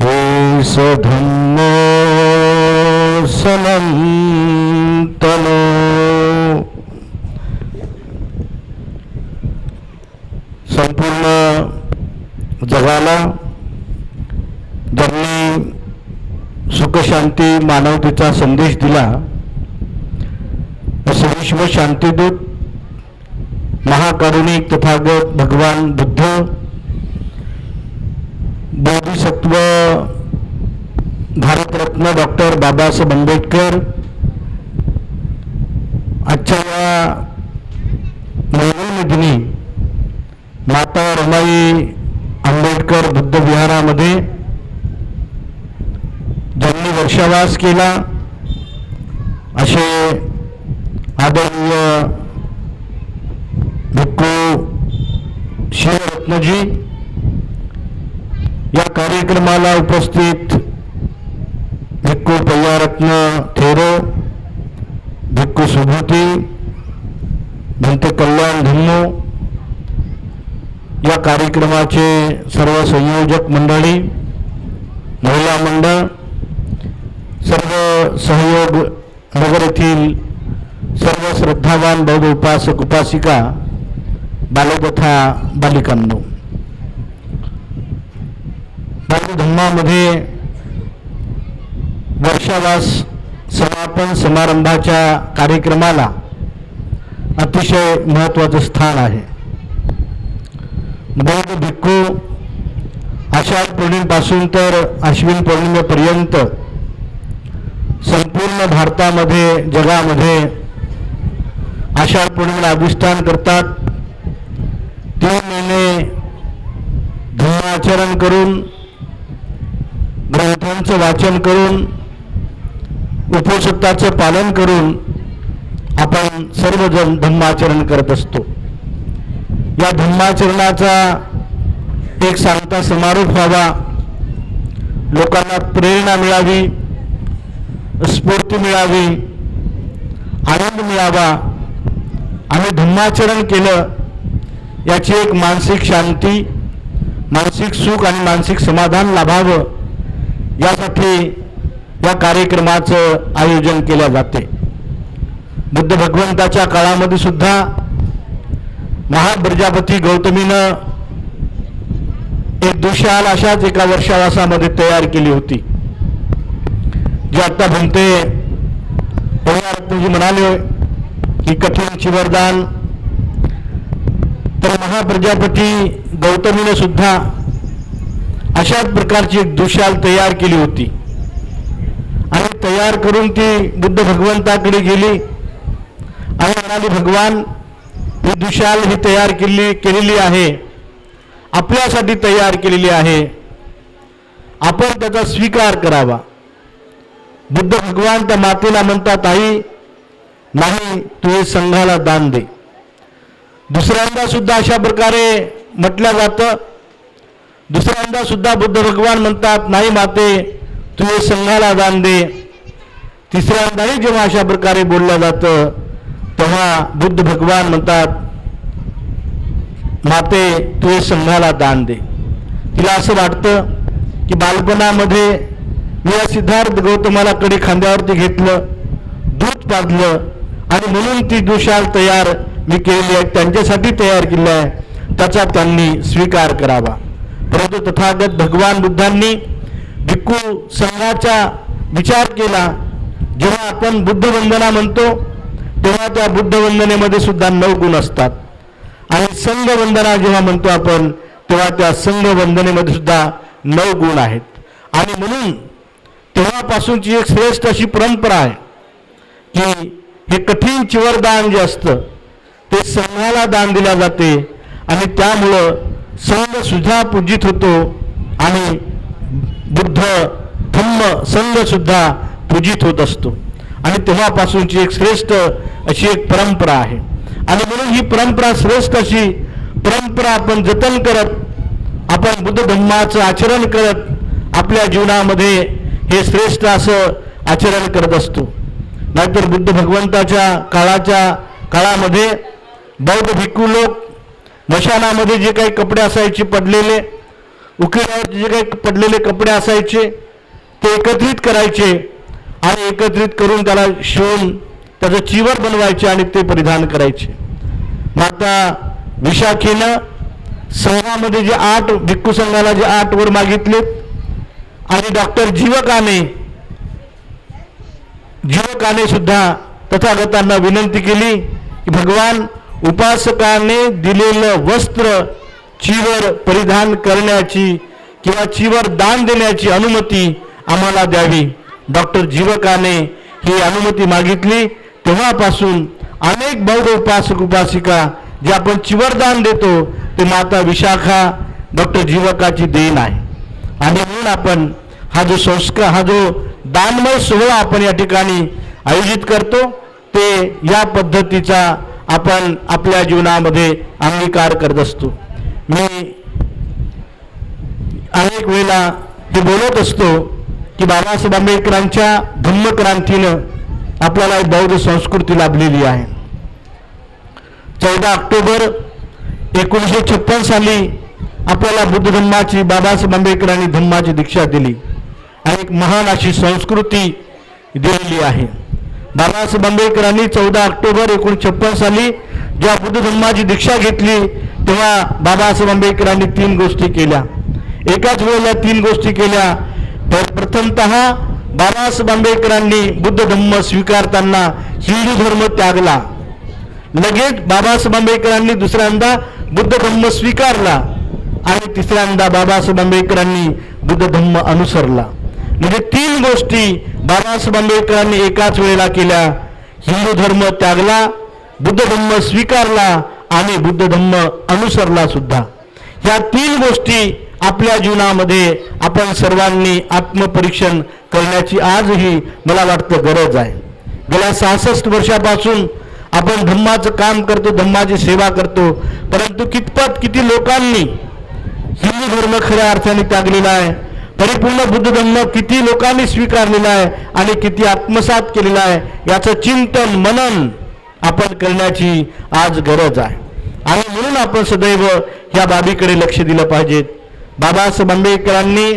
हे सधम्मो सनंतनो. संपूर्ण जगाला ज्यांनी सुखशांती शांती मानवतेचा संदेश दिला असे विश्व शांतीदूत महाकारुणिक तथागत भगवान बुद्ध बोधिसत्व भारतरत्न डॉक्टर बाबासाहेब आंबेडकर आजच्या या मंगलमेदिनी माता रमाई आंबेडकर बुद्ध विहारामध्ये ज्यांनी वर्षावास केला असे आदरणीय भिक्खू शिवरत्नजी या कार्यक्रमाला उपस्थित भिक्खू पय्यारत्न थेरो, भिक्खू सुभूती, भंते कल्याण धम्मो, या कार्यक्रमाचे सर्व संयोजक मंडळी, महिला मंडळ, सर्व सहयोग नगर येथील सर्व श्रद्धावान बौद्ध उपासक उपासिका, बालक तथा बालिकांनो, बौद्ध धम्मामध्ये वर्षावास समापन समारंभाच्या कार्यक्रमाला अतिशय महत्त्वाचं स्थान आहे. बौद्ध भिक्खू आषाढ पौर्णिमेपासून तर आश्विन पौर्णिमेपर्यंत संपूर्ण भारतामध्ये जगामध्ये आषाढ पौर्णिमेला अधिष्ठान करतात. 3 महिने धम्माचरण करून, ग्रंथांचं वाचन करून, उपोषताचं पालन करून आपण सर्वजण धम्माचरण करत असतो. या धम्माचरणाचा एक सांगता समारोप व्हावा, लोकांना प्रेरणा मिळावी, स्फूर्ती मिळावी, आनंद मिळावा आणि धम्माचरण केलं याची एक मानसिक शांती, मानसिक सुख आणि मानसिक समाधान लाभावं यासाठी या कार्यक्रमाचं आयोजन केले जाते. बुद्ध भगवंताच्या काळामध्ये सुद्धा महाप्रजापती गौतमीनं एक दुशाल अशाच एका वर्षावासामध्ये तयार केली होती, जे आता म्हणते पय्यारत्नजी म्हणाले की कठीण चिवरदान. तर महाप्रजापती गौतमीने सुद्धा अशाच प्रकारची एक दुशाल तयार केली होती आणि तयार करून ती बुद्ध भगवंताकडे गेली आणि म्हणाली, भगवान, ही दुशाल ही तयार केलेली आहे, आपल्यासाठी तयार केलेली आहे, आपण त्याचा स्वीकार करावा. बुद्ध भगवान त्या मातेला म्हणतात, आई नाही, तू हे संघाला दान दे. दुसऱ्यांदा सुद्धा अशा प्रकारे म्हटलं जातं. दुसऱ्यांदा सुद्धा बुद्ध भगवान म्हणतात, नाही माते, तू हे संघाला दान दे. तिसऱ्यांदाही जेव्हा अशा प्रकारे बोललं जातं तेव्हा बुद्ध भगवान म्हणतात, माते, तू हे संघाला दान दे. तिला असं वाटतं की बालपणामध्ये मी या सिद्धार्थ गौतमाला कडे खांद्यावरती घेतलं, दूध पाजलं आणि म्हणून ती दुशाल तयार मी केलेली आहे, त्यांच्यासाठी तयार केली आहे, त्याचा त्यांनी स्वीकार करावा. परंतु तथागत भगवान बुद्धांनी भिक्खू संघाचा विचार केला. जेव्हा आपण बुद्ध वंदना म्हणतो तेव्हा त्या बुद्ध वंदनेमध्ये सुद्धा 9 गुण असतात आणि संघ वंदना जेव्हा म्हणतो आपण तेव्हा त्या संघ वंदनेमध्ये सुद्धा 9 गुण आहेत. आणि म्हणून तेव्हापासूनची एक श्रेष्ठ अशी परंपरा आहे की हे कठीण चिवरदान जे असतं ते संघाला दान दिल्या जाते आणि त्यामुळं संघ सुद्धा पूजित होतो आणि बुद्ध धम्म संघ सुद्धा पूजित होत असतो. आणि तेव्हापासूनची एक श्रेष्ठ अशी एक परंपरा आहे आणि म्हणून ही परंपरा श्रेष्ठ अशी परंपरा आपण जतन करत, आपण बुद्ध धम्माचं आचरण करत आपल्या जीवनामध्ये हे श्रेष्ठ असं आचरण करत असतो. नाहीतर बुद्ध भगवंताच्या काळामध्ये बौद्ध भिक्खू लोक मशानामध्ये जे काही कपडे असायचे पडलेले, उकिरावर जे काही पडलेले कपडे असायचे ते एकत्रित करायचे आणि एकत्रित करून त्याला शिवून त्याचं चिवर बनवायचे आणि ते परिधान करायचे. माता विशाखेनं संघामध्ये जे 8 भिक्खू संघाला जे 8 वर मागितलेत आणि डॉक्टर जीवकाने जीवकाने सुद्धा तथागतांना विनंती केली की भगवान उपासकाने दिलेलं वस्त्र चीवर परिधान करण्याची किंवा चीवर दान देण्याची अनुमती आम्हाला द्यावी. डॉक्टर जीवकाने ही अनुमती मागितली. तेव्हापासून अनेक बौद्ध उपासक उपासिका जे आपण चिवरदान देतो ते माता विशाखा डॉक्टर जीवकाची देण आहे. आणि म्हणून आपण हा जो संस्कार, हा जो दानमय सोहळा आपण या ठिकाणी आयोजित करतो ते या पद्धतीचा आपण आपल्या जीवनामध्ये अंगीकार करत असतो. मी अनेक वेळेला हे बोलत असतो की बाबासाहेब आंबेडकरांच्या धम्मक्रांतीनं आपल्याला एक बौद्ध संस्कृती लाभलेली आहे. 14 ऑक्टोबर 1956 साली आपल्याला बुद्ध धम्माची, बाबासाहेब आंबेडकरांनी धम्माची दीक्षा दिली आणि एक महान अशी संस्कृती दिलेली आहे. बाबासाहेब आंबेडकरांनी 14 ऑक्टोबर 1956 साली जेव्हा बुद्ध धम्माची दीक्षा घेतली तेव्हा बाबासाहेब आंबेडकरांनी 3 गोष्टी केल्या. एकाच वेळेला 3 गोष्टी केल्या. तर प्रथमतः बाबासाहेब आंबेडकरांनी बुद्ध धम्म स्वीकारताना हिंदू धर्म त्यागला. लगेच बाबासाहेब आंबेडकरांनी दुसऱ्यांदा बुद्ध धम्म स्वीकारला आणि तिसऱ्यांदा बाबासाहेब आंबेडकरांनी बुद्ध धम्म अनुसरला. म्हणजे 3 गोष्टी बाबासाहेब आंबेडकरांनी एकाच वेळेला केल्या. हिंदू धर्म त्यागला, बुद्ध धम्म स्वीकारला आणि बुद्ध धम्म अनुसरला सुद्धा. ह्या 3 गोष्टी आपल्या जीवनामध्ये आपण सर्वांनी आत्मपरीक्षण करण्याची आजही मला वाटतं गरज आहे. गेल्या 66 वर्षापासून आपण धम्माचं काम करतो, धम्माची सेवा करतो, परंतु किती लोकांनी हिंदू धर्म खऱ्या अर्थाने त्यागलेला आहे, परिपूर्ण बुद्ध धम्म किती लोकांनी स्वीकारलेला आहे आणि किती आत्मसात केलेला आहे याचं चिंतन मनन आपण करण्याची आज गरज आहे. आणि म्हणून आपण सदैव ह्या बाबीकडे लक्ष दिलं पाहिजे. बाबासाहेब आंबेडकरांनी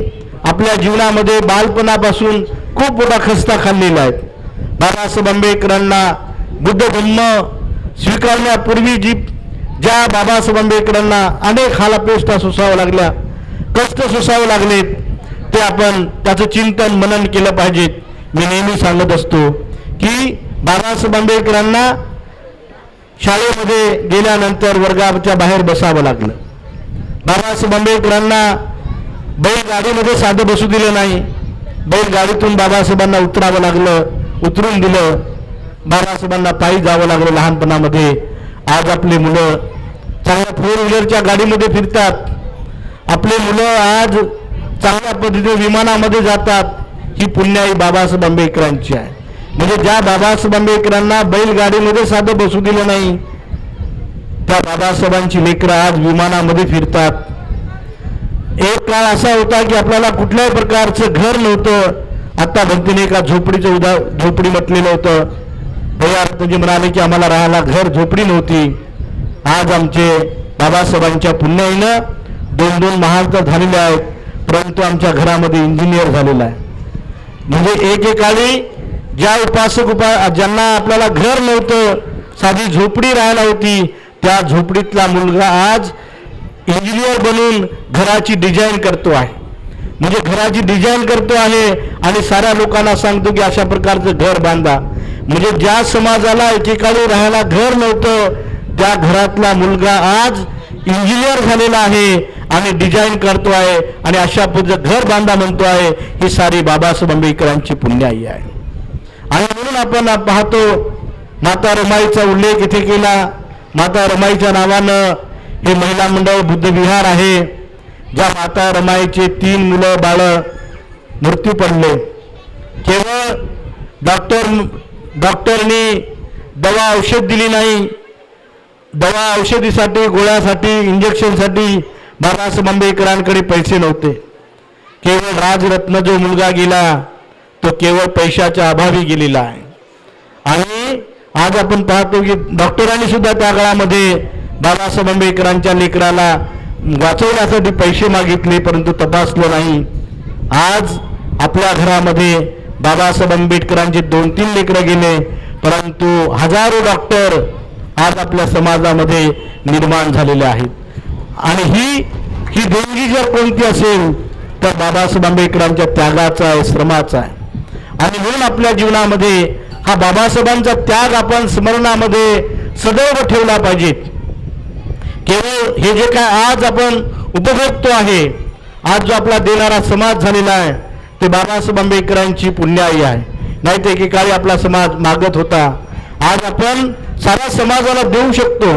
आपल्या जीवनामध्ये बालपणापासून खूप मोठा खस्ता खाल्लेला आहे. बाबासाहेब आंबेडकरांना बुद्ध धम्म स्वीकारण्यापूर्वी ज्या बाबासाहेब आंबेडकरांना अनेक हालापेष्टा सोसाव्या लागल्या, कष्ट सोसावे लागलेत, ते आपण त्याचं चिंतन मनन केलं पाहिजे. मी नेहमी सांगत असतो की बाबासाहेब आंबेडकरांना शाळेमध्ये गेल्यानंतर वर्गाच्या बाहेर बसावं लागलं. बाबासाहेब आंबेडकरांना बैलगाडीमध्ये साधं बसू दिलं नाही. बैलगाडीतून बाबासाहेबांना उतरावं लागलं, उतरून दिलं. बाबासाहेबांना पायी जावं लागलं लहानपणामध्ये. आज आपली मुलं चांगल्या 4 व्हीलरच्या गाडीमध्ये फिरतात. आपले मुलं आज चांगल्या पद्धतीने विमानामध्ये जातात. ही पुण्याई बाबासाहेब आंबेडकरांची आहे. म्हणजे ज्या बाबासाहेब आंबेडकरांना बैलगाडीमध्ये साधं बसू दिलं नाही त्या बाबासाहेबांची लेकरं आज विमानामध्ये फिरतात. एक काळ असा होता की आपल्याला कुठल्याही प्रकारचं घर नव्हतं. आता भक्तीने एका झोपडी म्हटलेलं होतं. भैया म्हणाले की आम्हाला राहायला घर झोपडी नव्हती. आज आमचे बाबासाहेबांच्या पुण्याईनं 2 महाल तर झालेले आहेत, परंतु आमच्या घरामध्ये इंजिनियर झालेला आहे. म्हणजे एकेकाळी ज्या ज्यांना आपल्याला घर नव्हतं, साधी झोपडी राहायला होती, त्या झोपडीतला मुलगा आज इंजिनियर बनून घराची डिझाईन करतो आहे. म्हणजे घराची डिझाईन करतो आहे आणि साऱ्या लोकांना सांगतो की अशा प्रकारचं घर बांधा. म्हणजे ज्या समाजाला एकेकाळी राहायला घर नव्हतं त्या घरातला मुलगा आज इंजिनियर झालेला आहे आणि डिझाईन करतो आहे आणि अशा पद्धतीचं घर बांधा म्हणतो आहे. ही सारी बाबासाहेब आंबेडकरांची पुण्याई आहे. आणि म्हणून आपण पाहतो माता रमाईचा उल्लेख इथे केला. माता रमाईच्या नावानं हे महिला मंडळ बुद्ध विहार आहे. ज्या माता रमाईचे 3 मुलं बाळं मृत्यू पडले. केवळ डॉक्टरनी दवा औषध दिली नाही. दवा औषधीसाठी, गोळ्यासाठी, इंजेक्शनसाठी बाबासाहेब आंबेडकरांकडे पैसे नव्हते. केवळ राजरत्न जो मुलगा गेला तो केवळ पैशाच्या अभावी गेलेला आहे. आणि आज आपण पाहतो की डॉक्टरांनी सुद्धा त्या काळामध्ये बाबासाहेब आंबेडकरांच्या लेकराला वाचवण्यासाठी पैसे मागितले, परंतु तपासलं नाही. आज आपल्या घरामध्ये बाबासाहेब आंबेडकरांचे 2-3 लेकरं गेले, परंतु हजारो डॉक्टर आज आपल्या समाजामध्ये निर्माण झालेले आहेत. आणि ही देणगी जर कोणती असेल तर बाबासाहेब आंबेडकरांच्या त्यागाचा आहे, श्रमाचा आहे. आणि म्हणून आपल्या जीवनामध्ये हा बाबासाहेबांचा त्याग आपण स्मरणामध्ये सदैव ठेवला पाहिजे. केवळ हे जे काय आज आपण उपभोगतो आहे, आज जो आपला देणारा समाज झालेला आहे, ते बाबासाहेब आंबेडकरांची पुण्याई आहे. नाही तर एकेकाळी आपला समाज मागत होता, आज आपण साऱ्या समाजाला देऊ शकतो.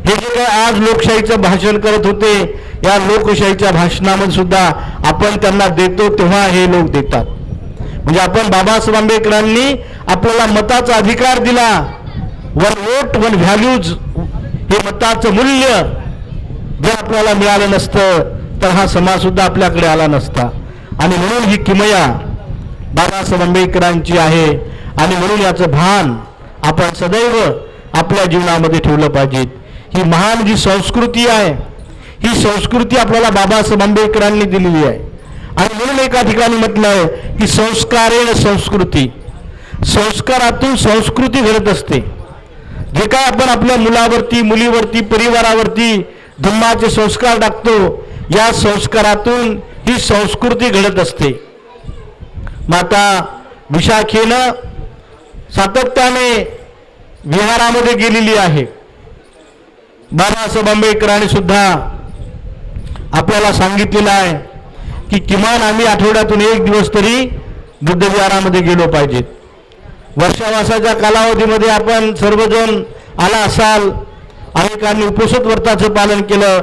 हे जे काय आज लोकशाहीचं भाषण करत होते, या लोकशाहीच्या भाषणामध्ये सुद्धा आपण त्यांना देतो तेव्हा हे लोक देतात. म्हणजे आपण बाबासाहेब आंबेडकरांनी आपल्याला मताचा अधिकार दिला. वन वोट वन व्हॅल्यूज हे मताचं मूल्य जर आपल्याला मिळालं नसतं तर हा समाज सुद्धा आपल्याकडे आला नसता. आणि म्हणून ही किमया बाबासाहेब आंबेडकरांची आहे. आणि म्हणून याचं भान आपण सदैव आपल्या जीवनामध्ये ठेवलं पाहिजे. ही महान जी संस्कृती आहे, ही संस्कृती आपल्याला बाबासाहेब आंबेडकरांनी दिलेली आहे. आणि म्हणून एका ठिकाणी म्हटलं आहे की संस्कारेण संस्कृती, संस्कारातून संस्कृती घडत असते. जे काय आपण आपल्या मुलावरती, मुलीवरती, परिवारावरती धम्माचे संस्कार टाकतो, या संस्कारातून ही संस्कृती घडत असते. माता विशाखेनं सातत्याने विहारामध्ये गेलेली आहे. बाबासाहेब आंबेडकरांनी सुद्धा आपल्याला सांगितलेलं आहे की किमान आम्ही आठवड्यातून एक दिवस तरी बुद्ध विहारामध्ये गेलो पाहिजेत. वर्षावासाच्या कालावधीमध्ये आपण सर्वजण आला असाल, अनेकांनी उपोषित व्रताचं पालन केलं,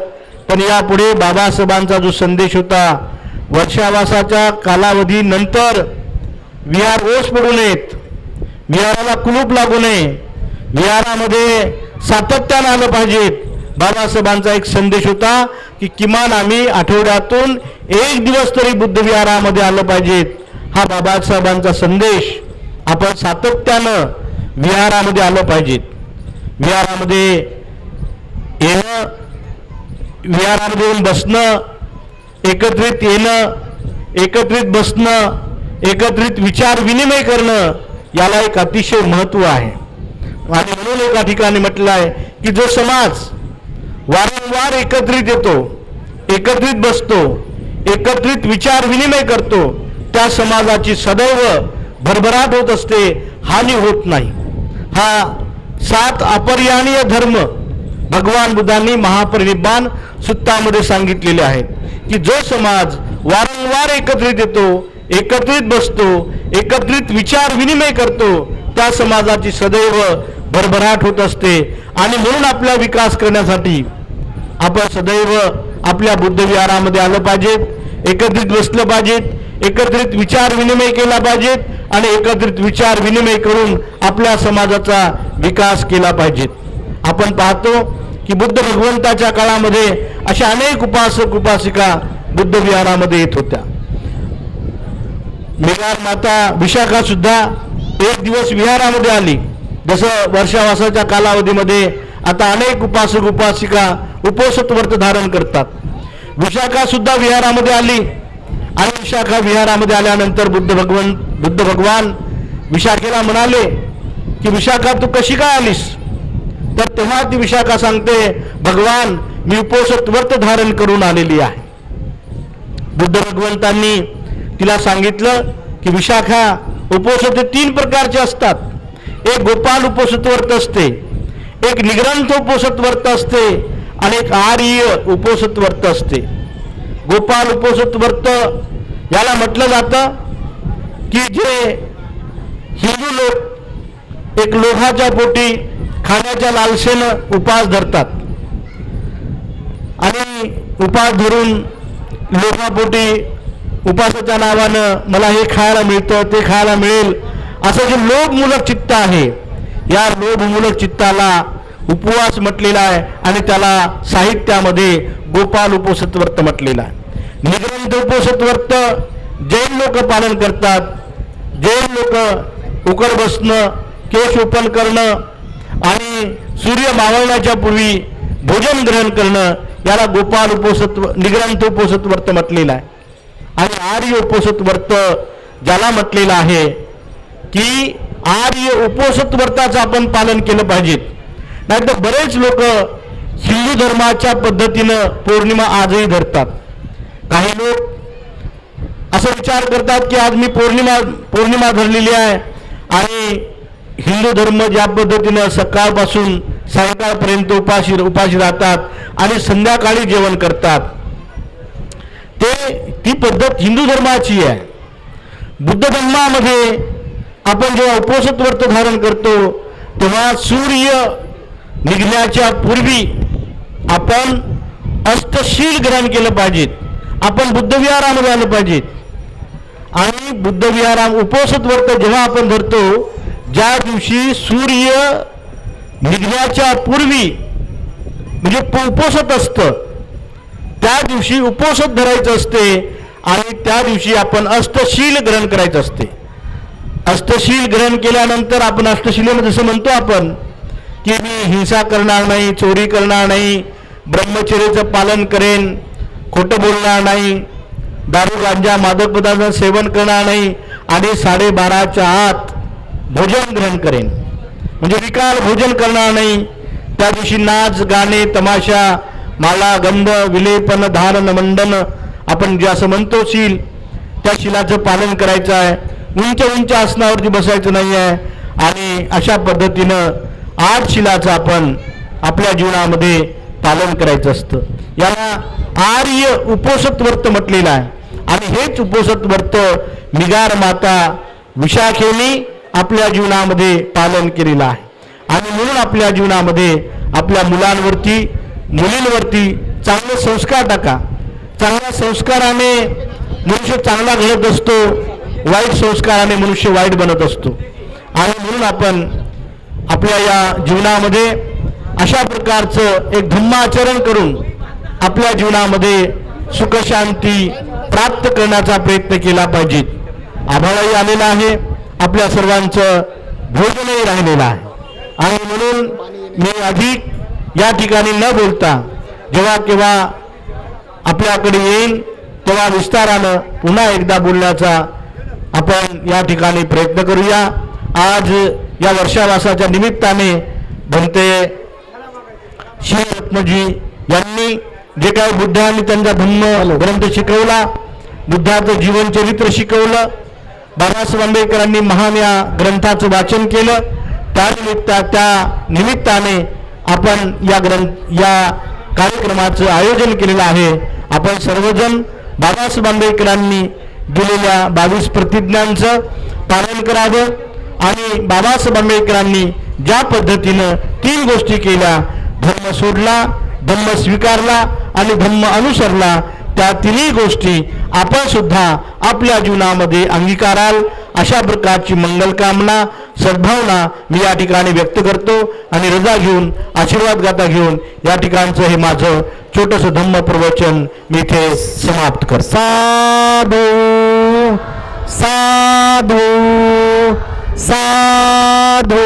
पण यापुढे बाबासाहेबांचा जो संदेश होता, वर्षावासाच्या कालावधीनंतर विहार ओस पडू नयेत, विहाराला कुलूप लागू नये, विहारामध्ये सातत्यानं आलं पाहिजेत. बाबासाहेबांचा एक संदेश होता की किमान आम्ही आठवड्यातून एक दिवस तरी बुद्ध विहारामध्ये आलं पाहिजेत. हा बाबासाहेबांचा संदेश आपण सातत्यानं विहारामध्ये आलं पाहिजेत. विहारामध्ये येणं, विहारामध्ये येऊन बसणं, एकत्रित येणं, एकत्रित बसणं, एकत्रित विचार विनिमय करणं, याला एक अतिशय महत्त्व आहे. आणि म्हणून एका ठिकाणी म्हटलं आहे की जो समाज वारंवार एकत्रित येतो, एकत्रित बसतो, एकत्रित विचार विनिमय करतो, त्या समाजाची सदैव भरभराट होत असते, हानी होत नाही. हा 7 अपरिहानीय धर्म भगवान बुद्धांनी महापरिनिब्बाण सूत्रामध्ये सांगितलेले आहेत की जो समाज वारंवार एकत्रित येतो, एकत्रित बसतो, एकत्रित विचार विनिमय करतो, त्या समाजाची सदैव भरभराट होत असते. आणि म्हणून आपला विकास करण्यासाठी आपण सदैव आपल्या बुद्ध विहारामध्ये आलं पाहिजे, एकत्रित बसलं पाहिजे, एकत्रित विचार विनिमय केला पाहिजे आणि एकत्रित विचार विनिमय करून आपल्या समाजाचा विकास केला पाहिजे. आपण पाहतो की बुद्ध भगवंताच्या काळामध्ये अशा अनेक उपासक उपासिका बुद्ध विहारामध्ये येत होत्या. मेघार माता विशाखा सुद्धा एक दिवस विहारामध्ये आली. जसं वर्षावासाच्या कालावधीमध्ये आता अनेक उपासक उपासिका उपोषित व्रत धारण करतात. विशाखा सुद्धा विहारामध्ये आली आणि विशाखा विहारामध्ये आल्यानंतर बुद्ध भगवान विशाखेला म्हणाले की विशाखा तू कशी काय आलीस? तर तेव्हा ती विशाखा सांगते, भगवान मी उपोषित व्रत धारण करून आलेली आहे. बुद्ध भगवंतांनी तिला सांगितलं की विशाखा, उपोषित 3 प्रकारचे असतात. एक गोपाल उपोषित व्रत असते, एक निग्रंथ उपोषित व्रत असते आणि एक आर्य उपोषित व्रत असते. गोपाल उपोषित व्रत याला म्हटलं जातं की जे हिंदू लोक एक लोहाच्या पोटी खाण्याच्या लालसेनं उपास धरतात आणि उपास धरून लोहापोटी उपासाच्या नावानं मला हे खायला मिळतं, ते खायला मिळेल, असं जे लोभमूलक चित्त आहे, या लोभमूलक चित्ताला उपवास म्हटलेला आहे आणि त्याला साहित्यामध्ये गोपाल उपोषित व्रत म्हटलेला आहे. निग्रंथ उपोषित व्रत जैन लोक पालन करतात. जैन लोक उकड बसणं, केश ओपन करणं आणि सूर्य मावळण्याच्या पूर्वी भोजन ग्रहण करणं, याला गोपाल उपोषित निग्रंथ उपोषित व्रत म्हटलेलं आहे. आणि आर्य उपोषित व्रत ज्याला म्हटलेलं आहे की आर्य उपोषित व्रताचं आपण पालन केलं पाहिजे. नाहीतर बरेच लोक हिंदू धर्माच्या पद्धतीनं पौर्णिमा आजही धरतात. काही लोक असं विचार करतात की आज मी पौर्णिमा धरलेली आहे आणि हिंदू धर्म ज्या पद्धतीनं सकाळपासून सायंकाळपर्यंत उपाशी राहतात आणि संध्याकाळी जेवण करतात, ती पद्धत हिंदू धर्माची आहे. बुद्ध धर्मामध्ये आपण जेव्हा उपोषित व्रत धारण करतो तेव्हा सूर्य निघण्याच्या पूर्वी आपण अष्टशील ग्रहण केलं पाहिजे. आपण बुद्धविहारामध्ये आलं पाहिजे. आणि बुद्धविहारा उपोषित व्रत जेव्हा आपण धरतो, ज्या दिवशी सूर्य निघण्याच्या पूर्वी म्हणजे उपोषित असतं, त्या दिवशी उपोषित धरायचं असते आणि त्या दिवशी आपण अष्टशील ग्रहण करायचं असते. अष्टशील ग्रहण केल्यानंतर आपण अष्टशिलेमध्ये जसं म्हणतो आपण की मी हिंसा करणार नाही, चोरी करणार नाही, ब्रह्मचर्याचं पालन करेन, खोटं बोलणार नाही, दारू गांजा मादक पदार्थांचं सेवन करणार नाही आणि 12:30च्या आत भोजन ग्रहण करेन, म्हणजे विकाल भोजन करणार नाही. त्या दिवशी नाच गाणे तमाशा माला गंध विलेपन धारण मंडन आपण जे असं म्हणतो शील, त्या शिलाचं पालन करायचं आहे. उंच आसनावरती बसायचं नाही आहे. आणि अशा पद्धतीनं 8 शिलाचं आपण आपल्या जीवनामध्ये पालन करायचं असतं. याला आर्य उपोषित व्रत म्हटलेलं आहे. आणि हेच उपोषित व्रत मिगार माता विशाखेने आपल्या जीवनामध्ये पालन केलेलं आहे. आणि म्हणून आपल्या जीवनामध्ये आपल्या मुलांवरती मुलींवरती चांगले संस्कार टाका. चांगल्या संस्काराने मनुष्य चांगला घडत असतो, वाईट संस्काराने मनुष्य वाईट बनत असतो. आणि म्हणून आपण आपल्या या जीवनामध्ये अशा प्रकारचं एक धम्माचरण करून आपल्या जीवनामध्ये सुखशांती प्राप्त करण्याचा प्रयत्न केला पाहिजे. आभाळही आलेला आहे, आपल्या सर्वांचं भोजनही राहिलेलं आहे. आणि म्हणून मी अधिक या ठिकाणी न बोलता जेव्हा केव्हा आपल्याकडे येईल तेव्हा विस्तारानं पुन्हा एकदा बोलण्याचा आपण या ठिकाणी प्रयत्न करूया. आज या वर्षावासाच्या निमित्ताने भंते श्री रत्नजी यांनी जे काही बुद्धांनी त्यांचा धम्म ग्रंथ शिकवला, बुद्धाचं जीवनचरित्र शिकवलं, बाबासाहेब आंबेडकरांनी महान या ग्रंथाचं वाचन केलं, त्या निमित्ताने आपण या कार्यक्रमाचं आयोजन केलेलं आहे. आपण सर्वजण बाबासाहेब आंबेडकरांनी दिलेल्या 22 प्रतिज्ञांचं पालन करावं. आणि बाबासाहेब आंबेडकरांनी ज्या पद्धतीनं 3 गोष्टी केल्या, धर्म सोडला, धम्म स्वीकारला आणि धम्म अनुसरला, त्या 3ही गोष्टी आपण सुद्धा आपल्या जीवनामध्ये अंगीकाराल अशा प्रकारची मंगलकामना सद्भावना मी या ठिकाणी व्यक्त करतो. आणि रजा घेऊन आशीर्वाद गाथा घेऊन या ठिकाणचं हे माझं छोटंसं धम्म प्रवचन मी इथे समाप्त करतो. साधू साधू साधू.